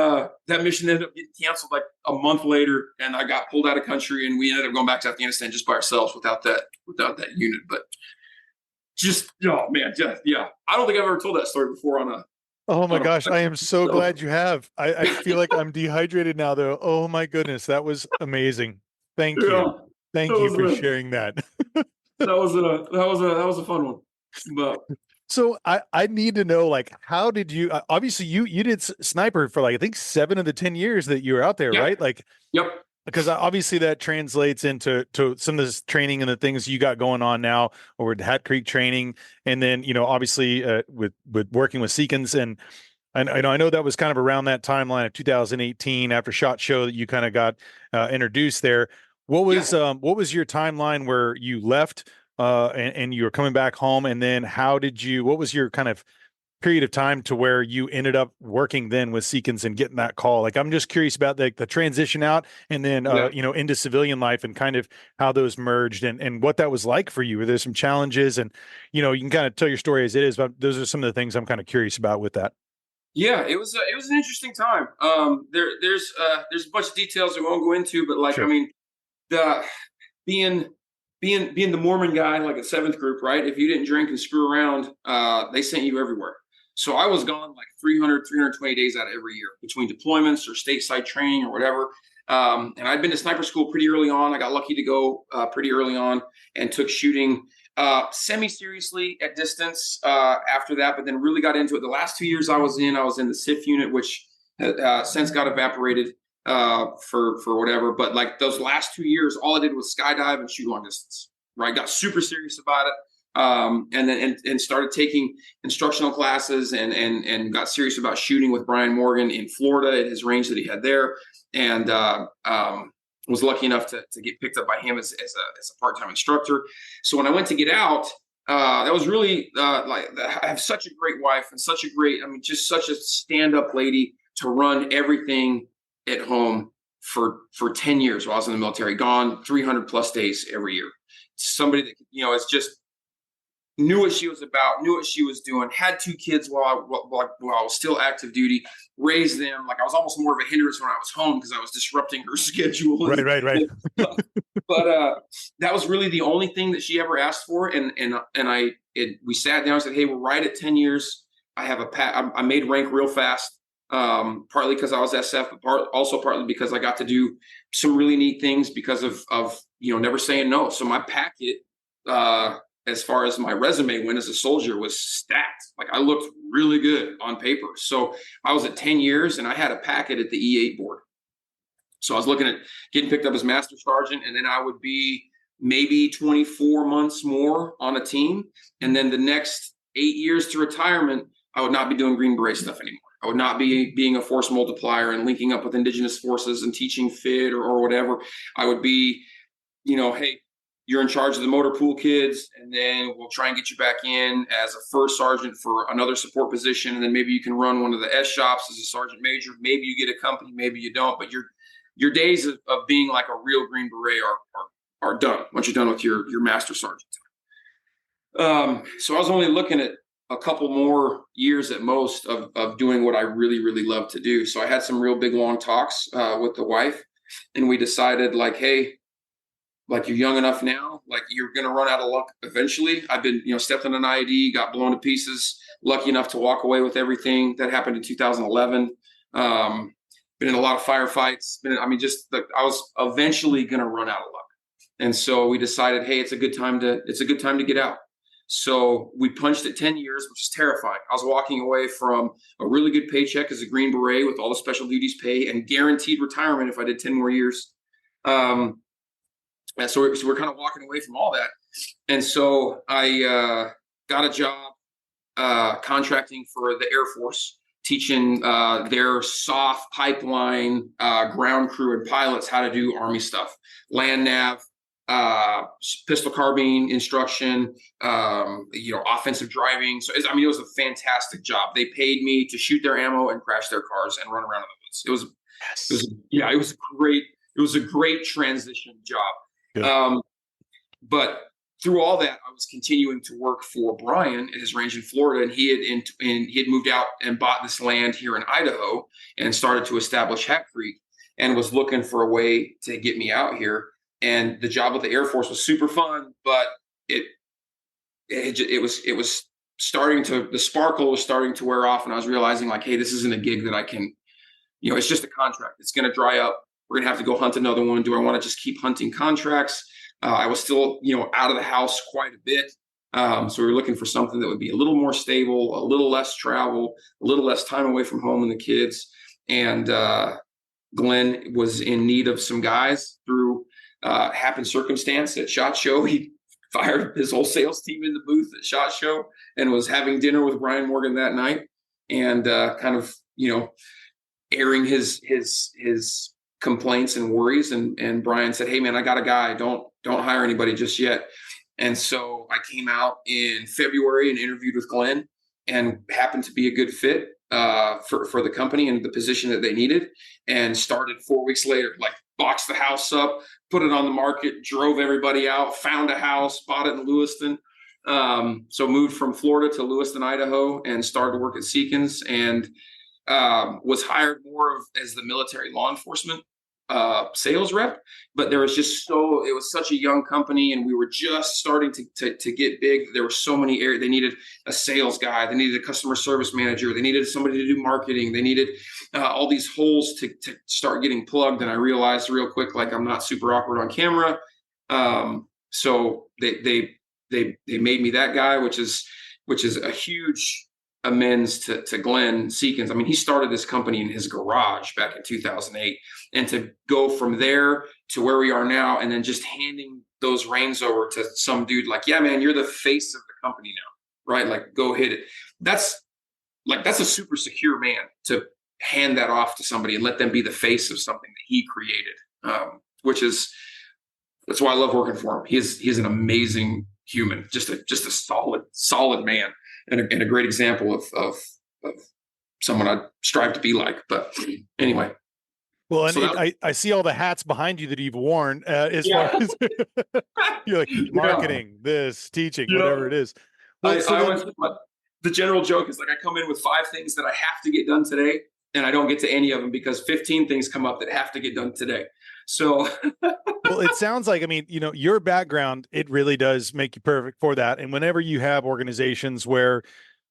that mission ended up getting canceled like a month later, and I got pulled out of country, and we ended up going back to Afghanistan just by ourselves without that unit. But just, oh man, just yeah. I don't think I've ever told that story before on a. Oh my gosh, I am so glad you have. I feel like I'm dehydrated now though. Oh my goodness, that was amazing. Thank you. Thank you for sharing that. That was a fun one. But so I need to know, like, how did you obviously you did sniper for like I think 7 of the 10 years that you were out there, right? Like, yep. Because obviously that translates into some of this training and the things you got going on now, or with Hat Creek training, and then obviously with working with Seekins, and I know that was kind of around that timeline of 2018 after SHOT Show that you kind of got introduced there. What was your timeline where you left and you were coming back home, and then what was your kind of period of time to where you ended up working then with Seekins and getting that call? Like, I'm just curious about the transition out and then, Yeah. into civilian life and kind of how those merged and what that was like for you. Were there some challenges? And, you can kind of tell your story as it is, but those are some of the things I'm kind of curious about with that. Yeah, it was an interesting time. There's a bunch of details I won't go into, but like, I Sure. mean, the being being the Mormon guy, like a seventh group, right? If you didn't drink and screw around, they sent you everywhere. So I was gone like 320 days out of every year between deployments or stateside training or whatever. And I'd been to sniper school pretty early on. I got lucky to go pretty early on and took shooting semi-seriously at distance after that, but then really got into it. The last 2 years I was in the SIF unit, which since got evaporated for whatever. But like those last 2 years, all I did was skydive and shoot long distance. Right, got super serious about it, and then started taking instructional classes and got serious about shooting with Brian Morgan in Florida at his range that he had there, and was lucky enough to get picked up by him as a part-time instructor. So when I went to get out, that was really like I have such a great wife and such a great, I mean, just such a stand-up lady to run everything at home for 10 years while I was in the military, gone 300 plus days every year. Somebody that, is just knew what she was about, knew what she was doing, had 2 kids while I was still active duty, raised them. Like I was almost more of a hindrance when I was home because I was disrupting her schedule. Right. But that was really the only thing that she ever asked for. And we sat down and said, hey, we're right at 10 years. I have I made rank real fast. Partly because I was SF, but also partly because I got to do some really neat things because of never saying no. So my packet, as far as my resume went as a soldier, was stacked. Like I looked really good on paper. So I was at 10 years and I had a packet at the E8 board. So I was looking at getting picked up as master sergeant, and then I would be maybe 24 months more on a team. And then the next 8 years to retirement, I would not be doing Green Beret stuff anymore. I would not be being a force multiplier and linking up with indigenous forces and teaching FID or whatever. I would be, hey, you're in charge of the motor pool kids, and then we'll try and get you back in as a first sergeant for another support position. And then maybe you can run one of the S shops as a sergeant major. Maybe you get a company, maybe you don't, but your days of being like a real Green Beret are done once you're done with your master sergeant. So I was only looking at a couple more years at most of doing what I really, really love to do. So I had some real big, long talks with the wife, and we decided like, hey, like you're young enough now, like you're going to run out of luck eventually. I've been, stepped on an IED, got blown to pieces, lucky enough to walk away with everything. That happened in 2011. Been in a lot of firefights. I was eventually going to run out of luck. And so we decided, hey, it's a good time to get out. So we punched at 10 years, which is terrifying. I was walking away from a really good paycheck as a Green Beret with all the special duties pay and guaranteed retirement if I did 10 more years. And so we're kind of walking away from all that. And so I got a job contracting for the Air Force, teaching their soft pipeline ground crew and pilots how to do Army stuff, land nav, pistol carbine instruction, offensive driving. So it was a fantastic job. They paid me to shoot their ammo and crash their cars and run around in the woods. It was a great transition job. But through all that, I was continuing to work for Brian at his range in Florida, and he had moved out and bought this land here in Idaho and started to establish Hat Creek, and was looking for a way to get me out here. And the job with the Air Force was super fun, but it was starting to, the sparkle was starting to wear off, and I was realizing like, hey, this isn't a gig that I can, it's just a contract. It's going to dry up. We're going to have to go hunt another one. Do I want to just keep hunting contracts? I was still, out of the house quite a bit. So we were looking for something that would be a little more stable, a little less travel, a little less time away from home and the kids. And Glenn was in need of some guys through happened circumstance at SHOT Show. He fired his whole sales team in the booth at SHOT Show and was having dinner with Brian Morgan that night and kind of, airing his complaints and worries. And Brian said, hey man, I got a guy. Don't hire anybody just yet. And so I came out in February and interviewed with Glenn. and happened to be a good fit for the company and the position that they needed, and started 4 weeks later, like boxed the house up, put it on the market, drove everybody out, found a house, bought it in Lewiston. So moved from Florida to Lewiston, Idaho, and started to work at Seekins, and was hired more as the military law enforcement sales rep. But there was it was such a young company, and we were just starting to get big. There were so many areas. They needed a sales guy, they needed a customer service manager, they needed somebody to do marketing, they needed all these holes to start getting plugged. And I realized real quick, like, I'm not super awkward on camera. So they made me that guy, which is a huge amends to Glenn Seekins. I mean, he started this company in his garage back in 2008, and to go from there to where we are now, and then just handing those reins over to some dude like, yeah, man, you're the face of the company now, right? Like, go hit it. That's a super secure man to hand that off to somebody and let them be the face of something that he created. That's why I love working for him. He's an amazing human, just a solid man, and a great example of someone I strive to be like. But anyway. Well, and so I see all the hats behind you that you've worn as far as you're like marketing, this, teaching, whatever it is. Well, the general joke is like, I come in with 5 things that I have to get done today, and I don't get to any of them because 15 things come up that have to get done today. So, well, it sounds like, I mean, your background, it really does make you perfect for that. And whenever you have organizations where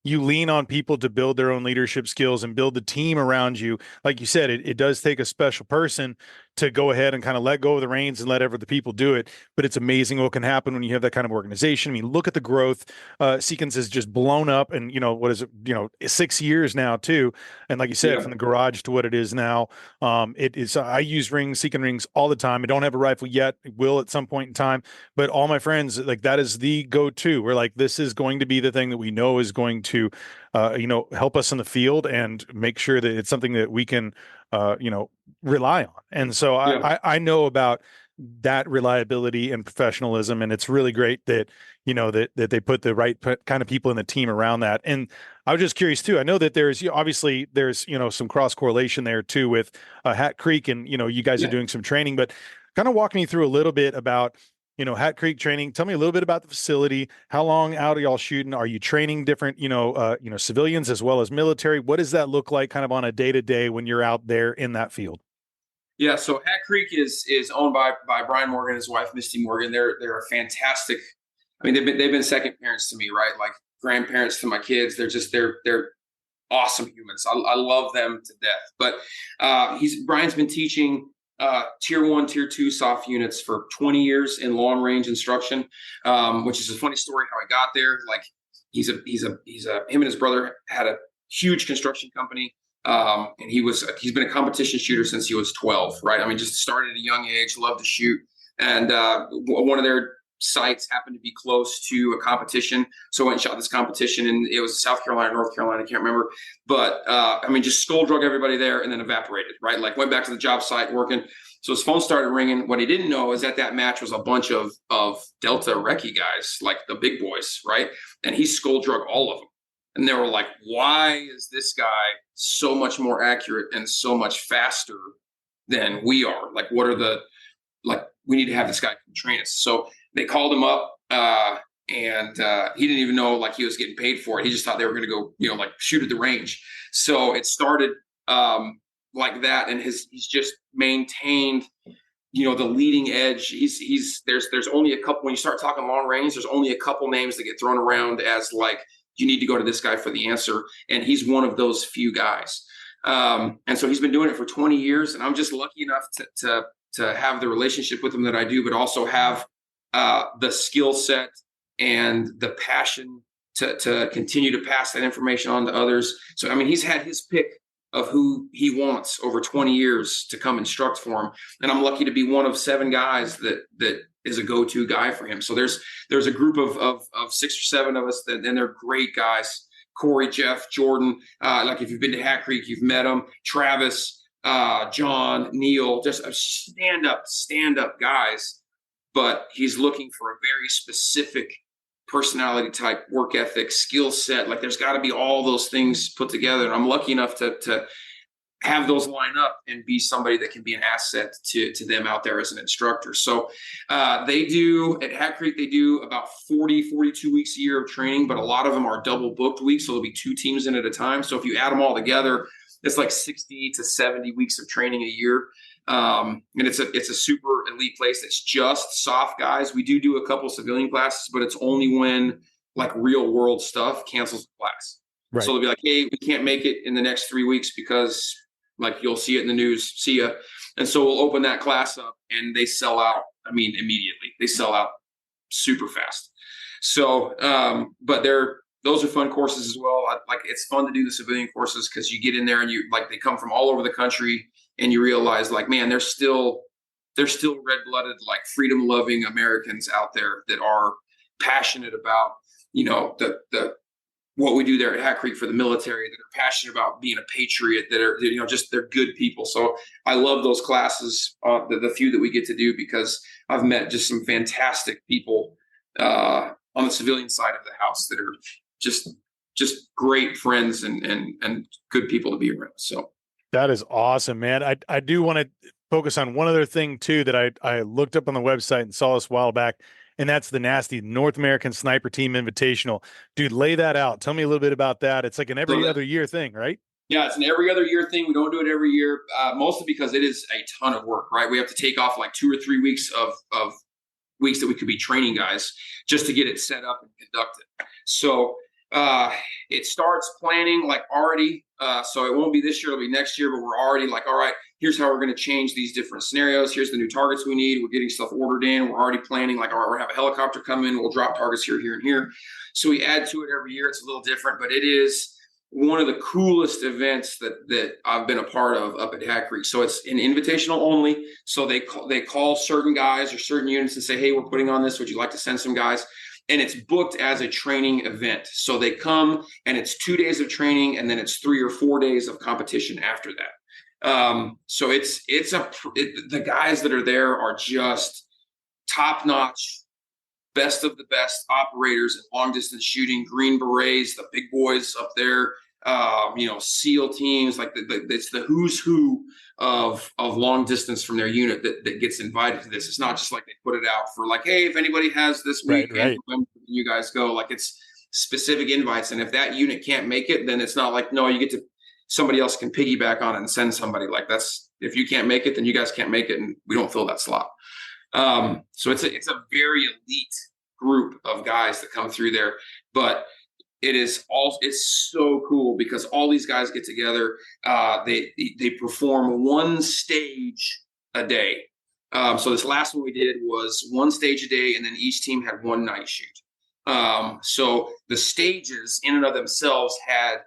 you lean on people to build their own leadership skills and build the team around you, like you said, it does take a special person to go ahead and kind of let go of the reins and let the people do it. But it's amazing what can happen when you have that kind of organization. I mean, look at the growth. Seekins has just blown up, and what is it? 6 years now too. And like you said, from the garage to what it is now, it is. I use Seekin rings all the time. I don't have a rifle yet. I will at some point in time. But all my friends, like, that is the go-to. We're like, this is going to be the thing that we know is going to, help us in the field and make sure that it's something that we can, rely on. And so I know about that reliability and professionalism, and it's really great that that they put the right kind of people in the team around that. And I was just curious too. I know that there's obviously some cross correlation there too with Hat Creek, and you guys are doing some training, but kind of walk me through a little bit about Hat Creek training. Tell me a little bit about the facility. How long out are y'all shooting? Are you training different, civilians as well as military? What does that look like kind of on a day-to-day when you're out there in that field? Yeah. So Hat Creek is owned by Brian Morgan, his wife, Misty Morgan. They're a fantastic. I mean, they've been second parents to me, right? Like grandparents to my kids. They're awesome humans. I love them to death. But Brian's been teaching tier 1, tier 2 soft units for 20 years in long range instruction, which is a funny story how I got there. Like him and his brother had a huge construction company. And he's been a competition shooter since he was 12, right? I mean, just started at a young age, loved to shoot. And one of their sites happened to be close to a competition. So I went and shot this competition, and it was South Carolina, North Carolina, I can't remember. But just skull drug everybody there and then evaporated, right? Like went back to the job site working. So his phone started ringing. What he didn't know is that match was a bunch of Delta recce guys, like the big boys, right? And he skull drug all of them. And they were like, why is this guy so much more accurate and so much faster than we are? Like, we need to have this guy train us. So they called him up, and he didn't even know he was getting paid for it. He just thought they were going to go, shoot at the range. So it started like that. And he's just maintained, the leading edge. There's only a couple, when you start talking long range, there's only a couple names that get thrown around as you need to go to this guy for the answer. And he's one of those few guys. And so he's been doing it for 20 years. And I'm just lucky enough to have the relationship with him that I do, but also have the skill set and the passion to continue to pass that information on to others. So, he's had his pick of who he wants over 20 years to come instruct for him. And I'm lucky to be one of 7 guys that is a go-to guy for him. So there's a group of 6 or 7 of us and they're great guys. Corey, Jeff, Jordan, if you've been to Hat Creek, you've met them. Travis, John, Neil, just a stand up guys. But he's looking for a very specific personality type, work ethic, skill set. Like there's got to be all those things put together. And I'm lucky enough to have those line up and be somebody that can be an asset to them out there as an instructor. So they do at Hat Creek, they do about 42 weeks a year of training, but a lot of them are double booked weeks. So there'll be 2 teams in at a time. So if you add them all together, it's like 60 to 70 weeks of training a year. And it's a super elite place. It's just soft guys. We do a couple civilian classes, but it's only when like real world stuff cancels the class. Right. So they'll be like, hey, we can't make it in the next 3 weeks because like you'll see it in the news, see ya. And so we'll open that class up and they sell out. I mean, immediately they sell out super fast. So, but those are fun courses as well. Like it's fun to do the civilian courses because you get in there and you like, they come from all over the country and you realize like, man, they're still red-blooded, like freedom loving Americans out there that are passionate about, the what we do there at Hat Creek for the military, that are passionate about being a patriot, that are, just they're good people. So I love those classes, the few that we get to do, because I've met just some fantastic people on the civilian side of the house that are just great friends and good people to be around. So that is awesome, man. I do want to focus on one other thing too that I looked up on the website and saw this a while back. And that's the NASTY North American Sniper Team Invitational. Dude, lay that out. Tell me a little bit about that. It's like an every other year thing, right? Yeah, it's an every other year thing. We don't do it every year, mostly because it is a ton of work, right? We have to take off like 2 or 3 weeks of weeks that we could be training guys just to get it set up and conducted. So it starts planning like already. So it won't be this year, it'll be next year, but we're already like, all right, here's how we're going to change these different scenarios. Here's the new targets we need. We're getting stuff ordered in. We're already planning like, all right, we're going to have a helicopter come in. We'll drop targets here, here, and here. So we add to it every year. It's a little different, but it is one of the coolest events that I've been a part of up at Hat Creek. So it's an invitational only. So they call certain guys or certain units and say, hey, we're putting on this. Would you like to send some guys? And it's booked as a training event. So they come and it's 2 days of training and then it's 3 or 4 days of competition after that. So the guys that are there are just top notch, best of the best operators in long distance shooting, Green Berets, the big boys up there, SEAL teams, like it's the who's who of long distance from their unit that gets invited to this. It's not just like they put it out for like, hey, if anybody has this week, right. You guys go. Like it's specific invites. And if that unit can't make it, then it's not like, no, you get to, somebody else can piggyback on it and send somebody. Like that's, if you can't make it, then you guys can't make it and we don't fill that slot. So it's a very elite group of guys that come through there, but it's so cool because all these guys get together. They perform one stage a day. So this last one we did was one stage a day, and then each team had one night shoot. So the stages in and of themselves had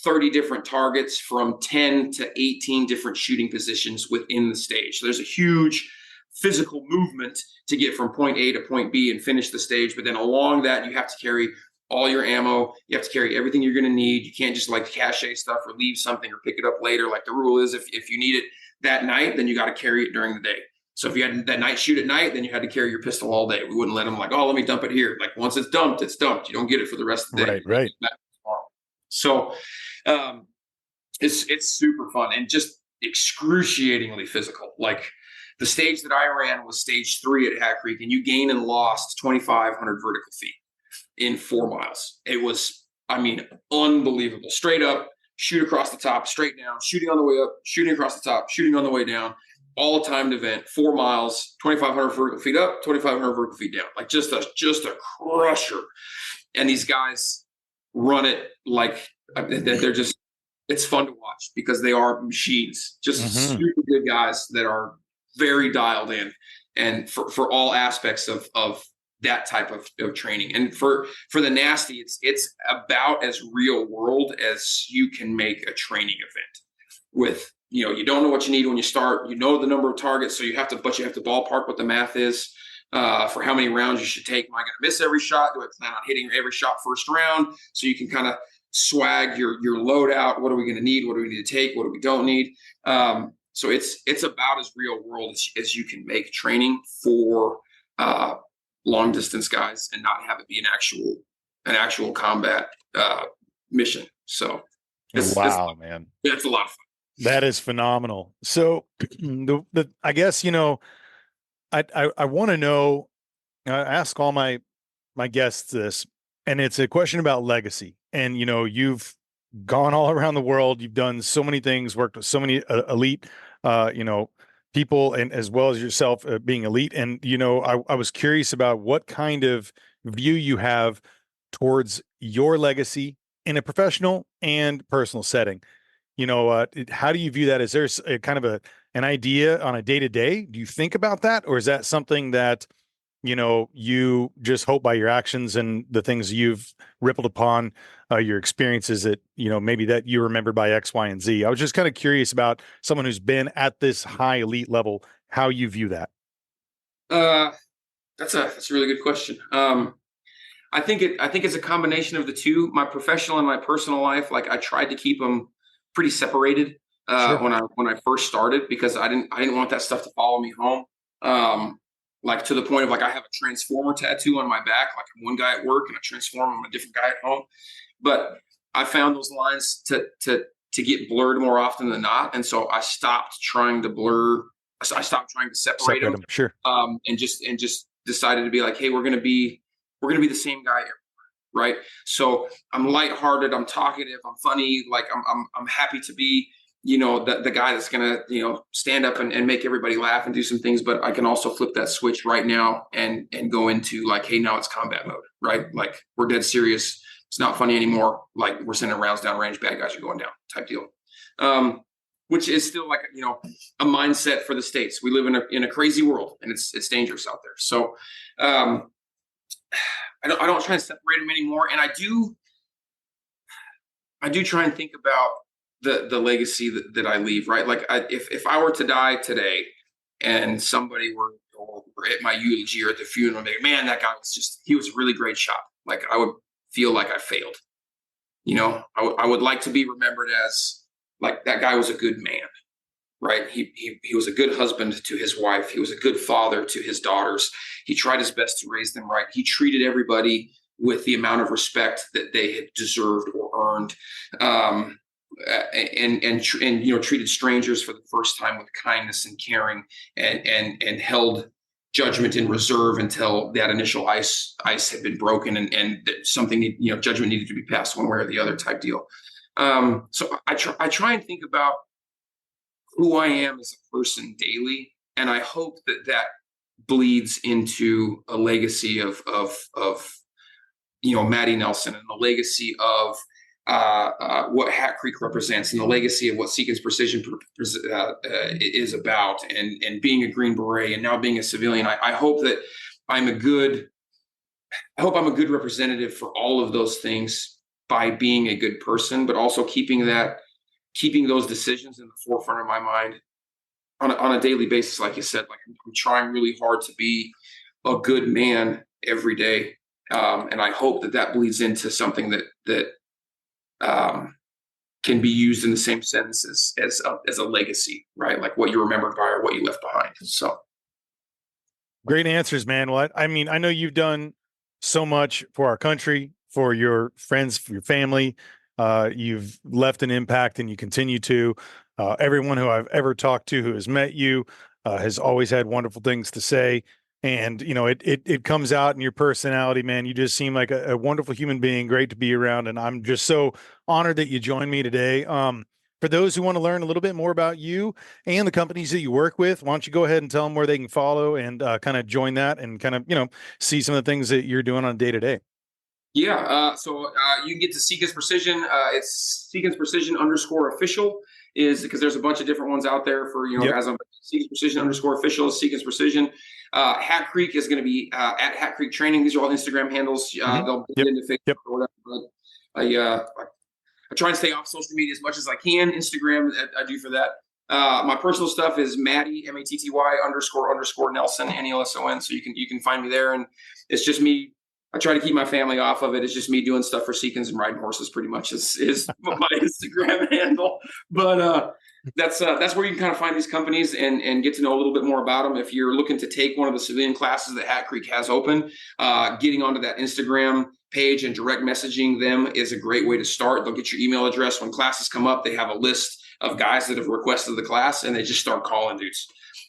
30 different targets from 10 to 18 different shooting positions within the stage. So there's a huge physical movement to get from point A to point B and finish the stage. But then along that, you have to carry all your ammo. You have to carry everything you're going to need. You can't just like cache stuff or leave something or pick it up later. Like the rule is if you need it that night, then you got to carry it during the day. So if you had that night shoot at night, then you had to carry your pistol all day. We wouldn't let them like, oh, let me dump it here. Like once it's dumped, it's dumped. You don't get it for the rest of the day. Right. So it's super fun and just excruciatingly physical. Like the stage that I ran was stage 3 at Hat Creek, and you gained and lost 2,500 vertical feet in 4 miles. It was, unbelievable. Straight up, shoot across the top, straight down, shooting on the way up, shooting across the top, shooting on the way down. All timed event, 4 miles, 2,500 vertical feet up, 2,500 vertical feet down. Like just a crusher. And these guys run it like they're just, it's fun to watch because they are machines, just super good guys that are very dialed in and for all aspects of that type of training. And for the NASTY, it's about as real world as you can make a training event with. You don't know what you need when you start. You know the number of targets, so you have to ballpark what the math is for how many rounds you should take. Am I going to miss every shot? Do I plan on hitting every shot first round? So you can kind of swag your load out. What are we going to need? What do we need to take? What do we don't need? So it's about as real world as you can make training for long distance guys and not have it be an actual combat mission. So Wow, man. It's a lot of fun. That is phenomenal. So I guess, I want to know, I ask all my guests this, and it's a question about legacy. And, you've gone all around the world. You've done so many things, worked with so many elite, people, and as well as yourself being elite. And, I was curious about what kind of view you have towards your legacy in a professional and personal setting. How do you view that? Is there a kind of an idea on a day to day? Do you think about that? Or is that something that, you just hope by your actions and the things you've rippled upon, your experiences that, maybe that you remember by X, Y, and Z? I was just kind of curious about someone who's been at this high elite level, how you view that. That's a really good question. I think it's a combination of the two. My professional and my personal life, like I tried to keep them pretty separated Sure. when I first started, because I didn't want that stuff to follow me home. Like to the point of like I have a transformer tattoo on my back, like I'm one guy at work and I transform, I'm a different guy at home. But I found those lines to get blurred more often than not, and so I stopped trying to blur. I stopped trying to separate them. Sure. And just decided to be like, hey, we're gonna be the same guy everywhere, right? So I'm lighthearted, I'm talkative, I'm funny, like I'm happy to be, the guy that's gonna, stand up and make everybody laugh and do some things. But I can also flip that switch right now and go into like, hey, now it's combat mode, right? Like we're dead serious. It's not funny anymore. Like we're sending rounds down range, bad guys are going down type deal. Which is still like, a mindset for the States. We live in a crazy world, and it's dangerous out there. So, I don't try to separate them anymore. And I do try and think about the legacy that I leave, right? Like if I were to die today and somebody were at my eulogy or at the funeral, and be like, man, that guy he was a really great shot. Like I would feel like I failed. I would like to be remembered as like that guy was a good man, right? He was a good husband to his wife. He was a good father to his daughters. He tried his best to raise them right. He treated everybody with the amount of respect that they had deserved or earned, and treated strangers for the first time with kindness and caring, and held judgment in reserve until that initial ice had been broken, and something judgment needed to be passed one way or the other type deal. So I try and think about who I am as a person daily, and I hope that bleeds into a legacy of Matty Nelson, and the legacy of what Hat Creek represents, and the legacy of what Seekins Precision is about, and being a Green Beret and now being a civilian. I hope that I'm a good representative for all of those things by being a good person, but also keeping those decisions in the forefront of my mind on a daily basis. Like you said, like I'm trying really hard to be a good man every day. And I hope that bleeds into something that can be used in the same sense as a legacy, right? Like what you're remembered by or what you left behind. So great answers, man. Well, I mean, I know you've done so much for our country, for your friends, for your family. You've left an impact, and you continue to. Everyone who I've ever talked to who has met you has always had wonderful things to say. And, it comes out in your personality, man. You just seem like a wonderful human being, great to be around. And I'm just so honored that you joined me today. For those who want to learn a little bit more about you and the companies that you work with, why don't you go ahead and tell them where they can follow and kind of join that and kind of, see some of the things that you're doing on a day to day. Yeah. So you can get to Seekins Precision. It's Seekins Precision _official, is because there's a bunch of different ones out there for, as a Seekins Precision _official, Seekins Precision. Hat Creek is going to be at Hat Creek Training. These are all Instagram handles. They'll blend into Facebook or whatever. But I try and stay off social media as much as I can. Instagram, I do for that. My personal stuff is Matty, Matty __Nelson, NELSON. So you can find me there, and it's just me I try to keep my family off of it. It's just me doing stuff for Seekins and riding horses pretty much is my Instagram handle. But that's where you can kind of find these companies and get to know a little bit more about them. If you're looking to take one of the civilian classes that Hat Creek has open, getting onto that Instagram page and direct messaging them is a great way to start. They'll get your email address. When classes come up, they have a list of guys that have requested the class, and they just start calling dudes.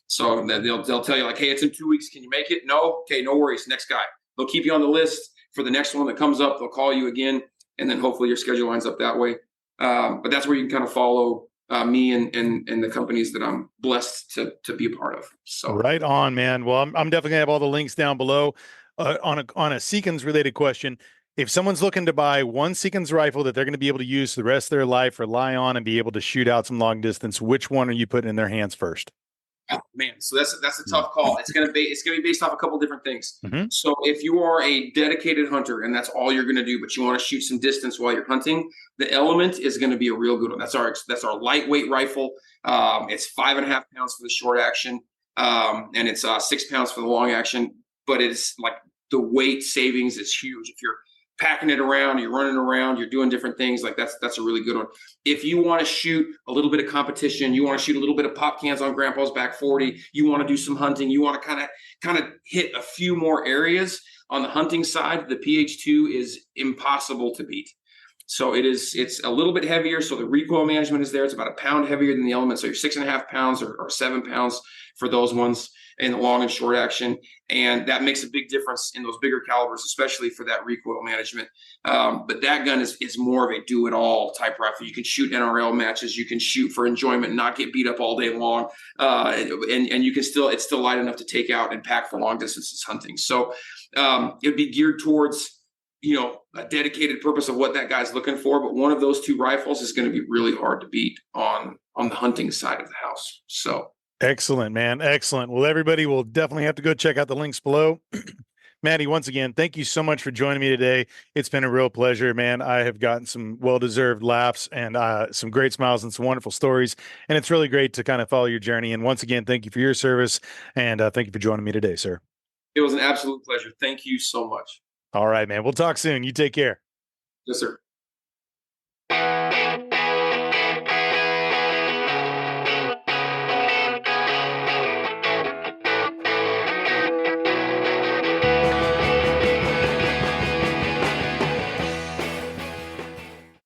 So they'll tell you like, hey, it's in 2 weeks. Can you make it? No? Okay, no worries. Next guy. They'll keep you on the list for the next one that comes up. They'll call you again, and then hopefully your schedule lines up that way. But that's where you can kind of follow me and the companies that I'm blessed to be a part of. So right on, man. Well, I'm definitely gonna have all the links down below. On a Seekins related question, if someone's looking to buy one Seekins rifle that they're going to be able to use the rest of their life, rely on, and be able to shoot out some long distance, which one are you putting in their hands first? Oh, man, so that's a tough call. It's gonna be based off a couple different things. Mm-hmm. So if you are a dedicated hunter and that's all you're gonna do, but you want to shoot some distance while you're hunting, the Element is gonna be a real good one. That's our lightweight rifle. It's 5.5 pounds for the short action, and it's 6 pounds for the long action. But it's like the weight savings is huge. If you're packing it around, you're running around, you're doing different things, like that's a really good one. If you want to shoot a little bit of competition, you want to shoot a little bit of pop cans on Grandpa's back 40, you want to do some hunting, you want to kind of hit a few more areas on the hunting side, the PH2 is impossible to beat. So it's a little bit heavier, so the recoil management is there. It's about a pound heavier than the Element, so you're 6.5 pounds or 7 pounds for those ones in the long and short action, and that makes a big difference in those bigger calibers, especially for that recoil management. But that gun is more of a do-it-all type rifle. You can shoot NRL matches, you can shoot for enjoyment, not get beat up all day long, and you can it's still light enough to take out and pack for long distances hunting. So it'd be geared towards a dedicated purpose of what that guy's looking for. But one of those two rifles is going to be really hard to beat on the hunting side of the house. So. Excellent, man. Excellent. Well, everybody will definitely have to go check out the links below. Matty, once again, thank you so much for joining me today. It's been a real pleasure, man. I have gotten some well-deserved laughs and some great smiles and some wonderful stories. And it's really great to kind of follow your journey. And once again, thank you for your service. And thank you for joining me today, sir. It was an absolute pleasure. Thank you so much. All right, man. We'll talk soon. You take care. Yes, sir.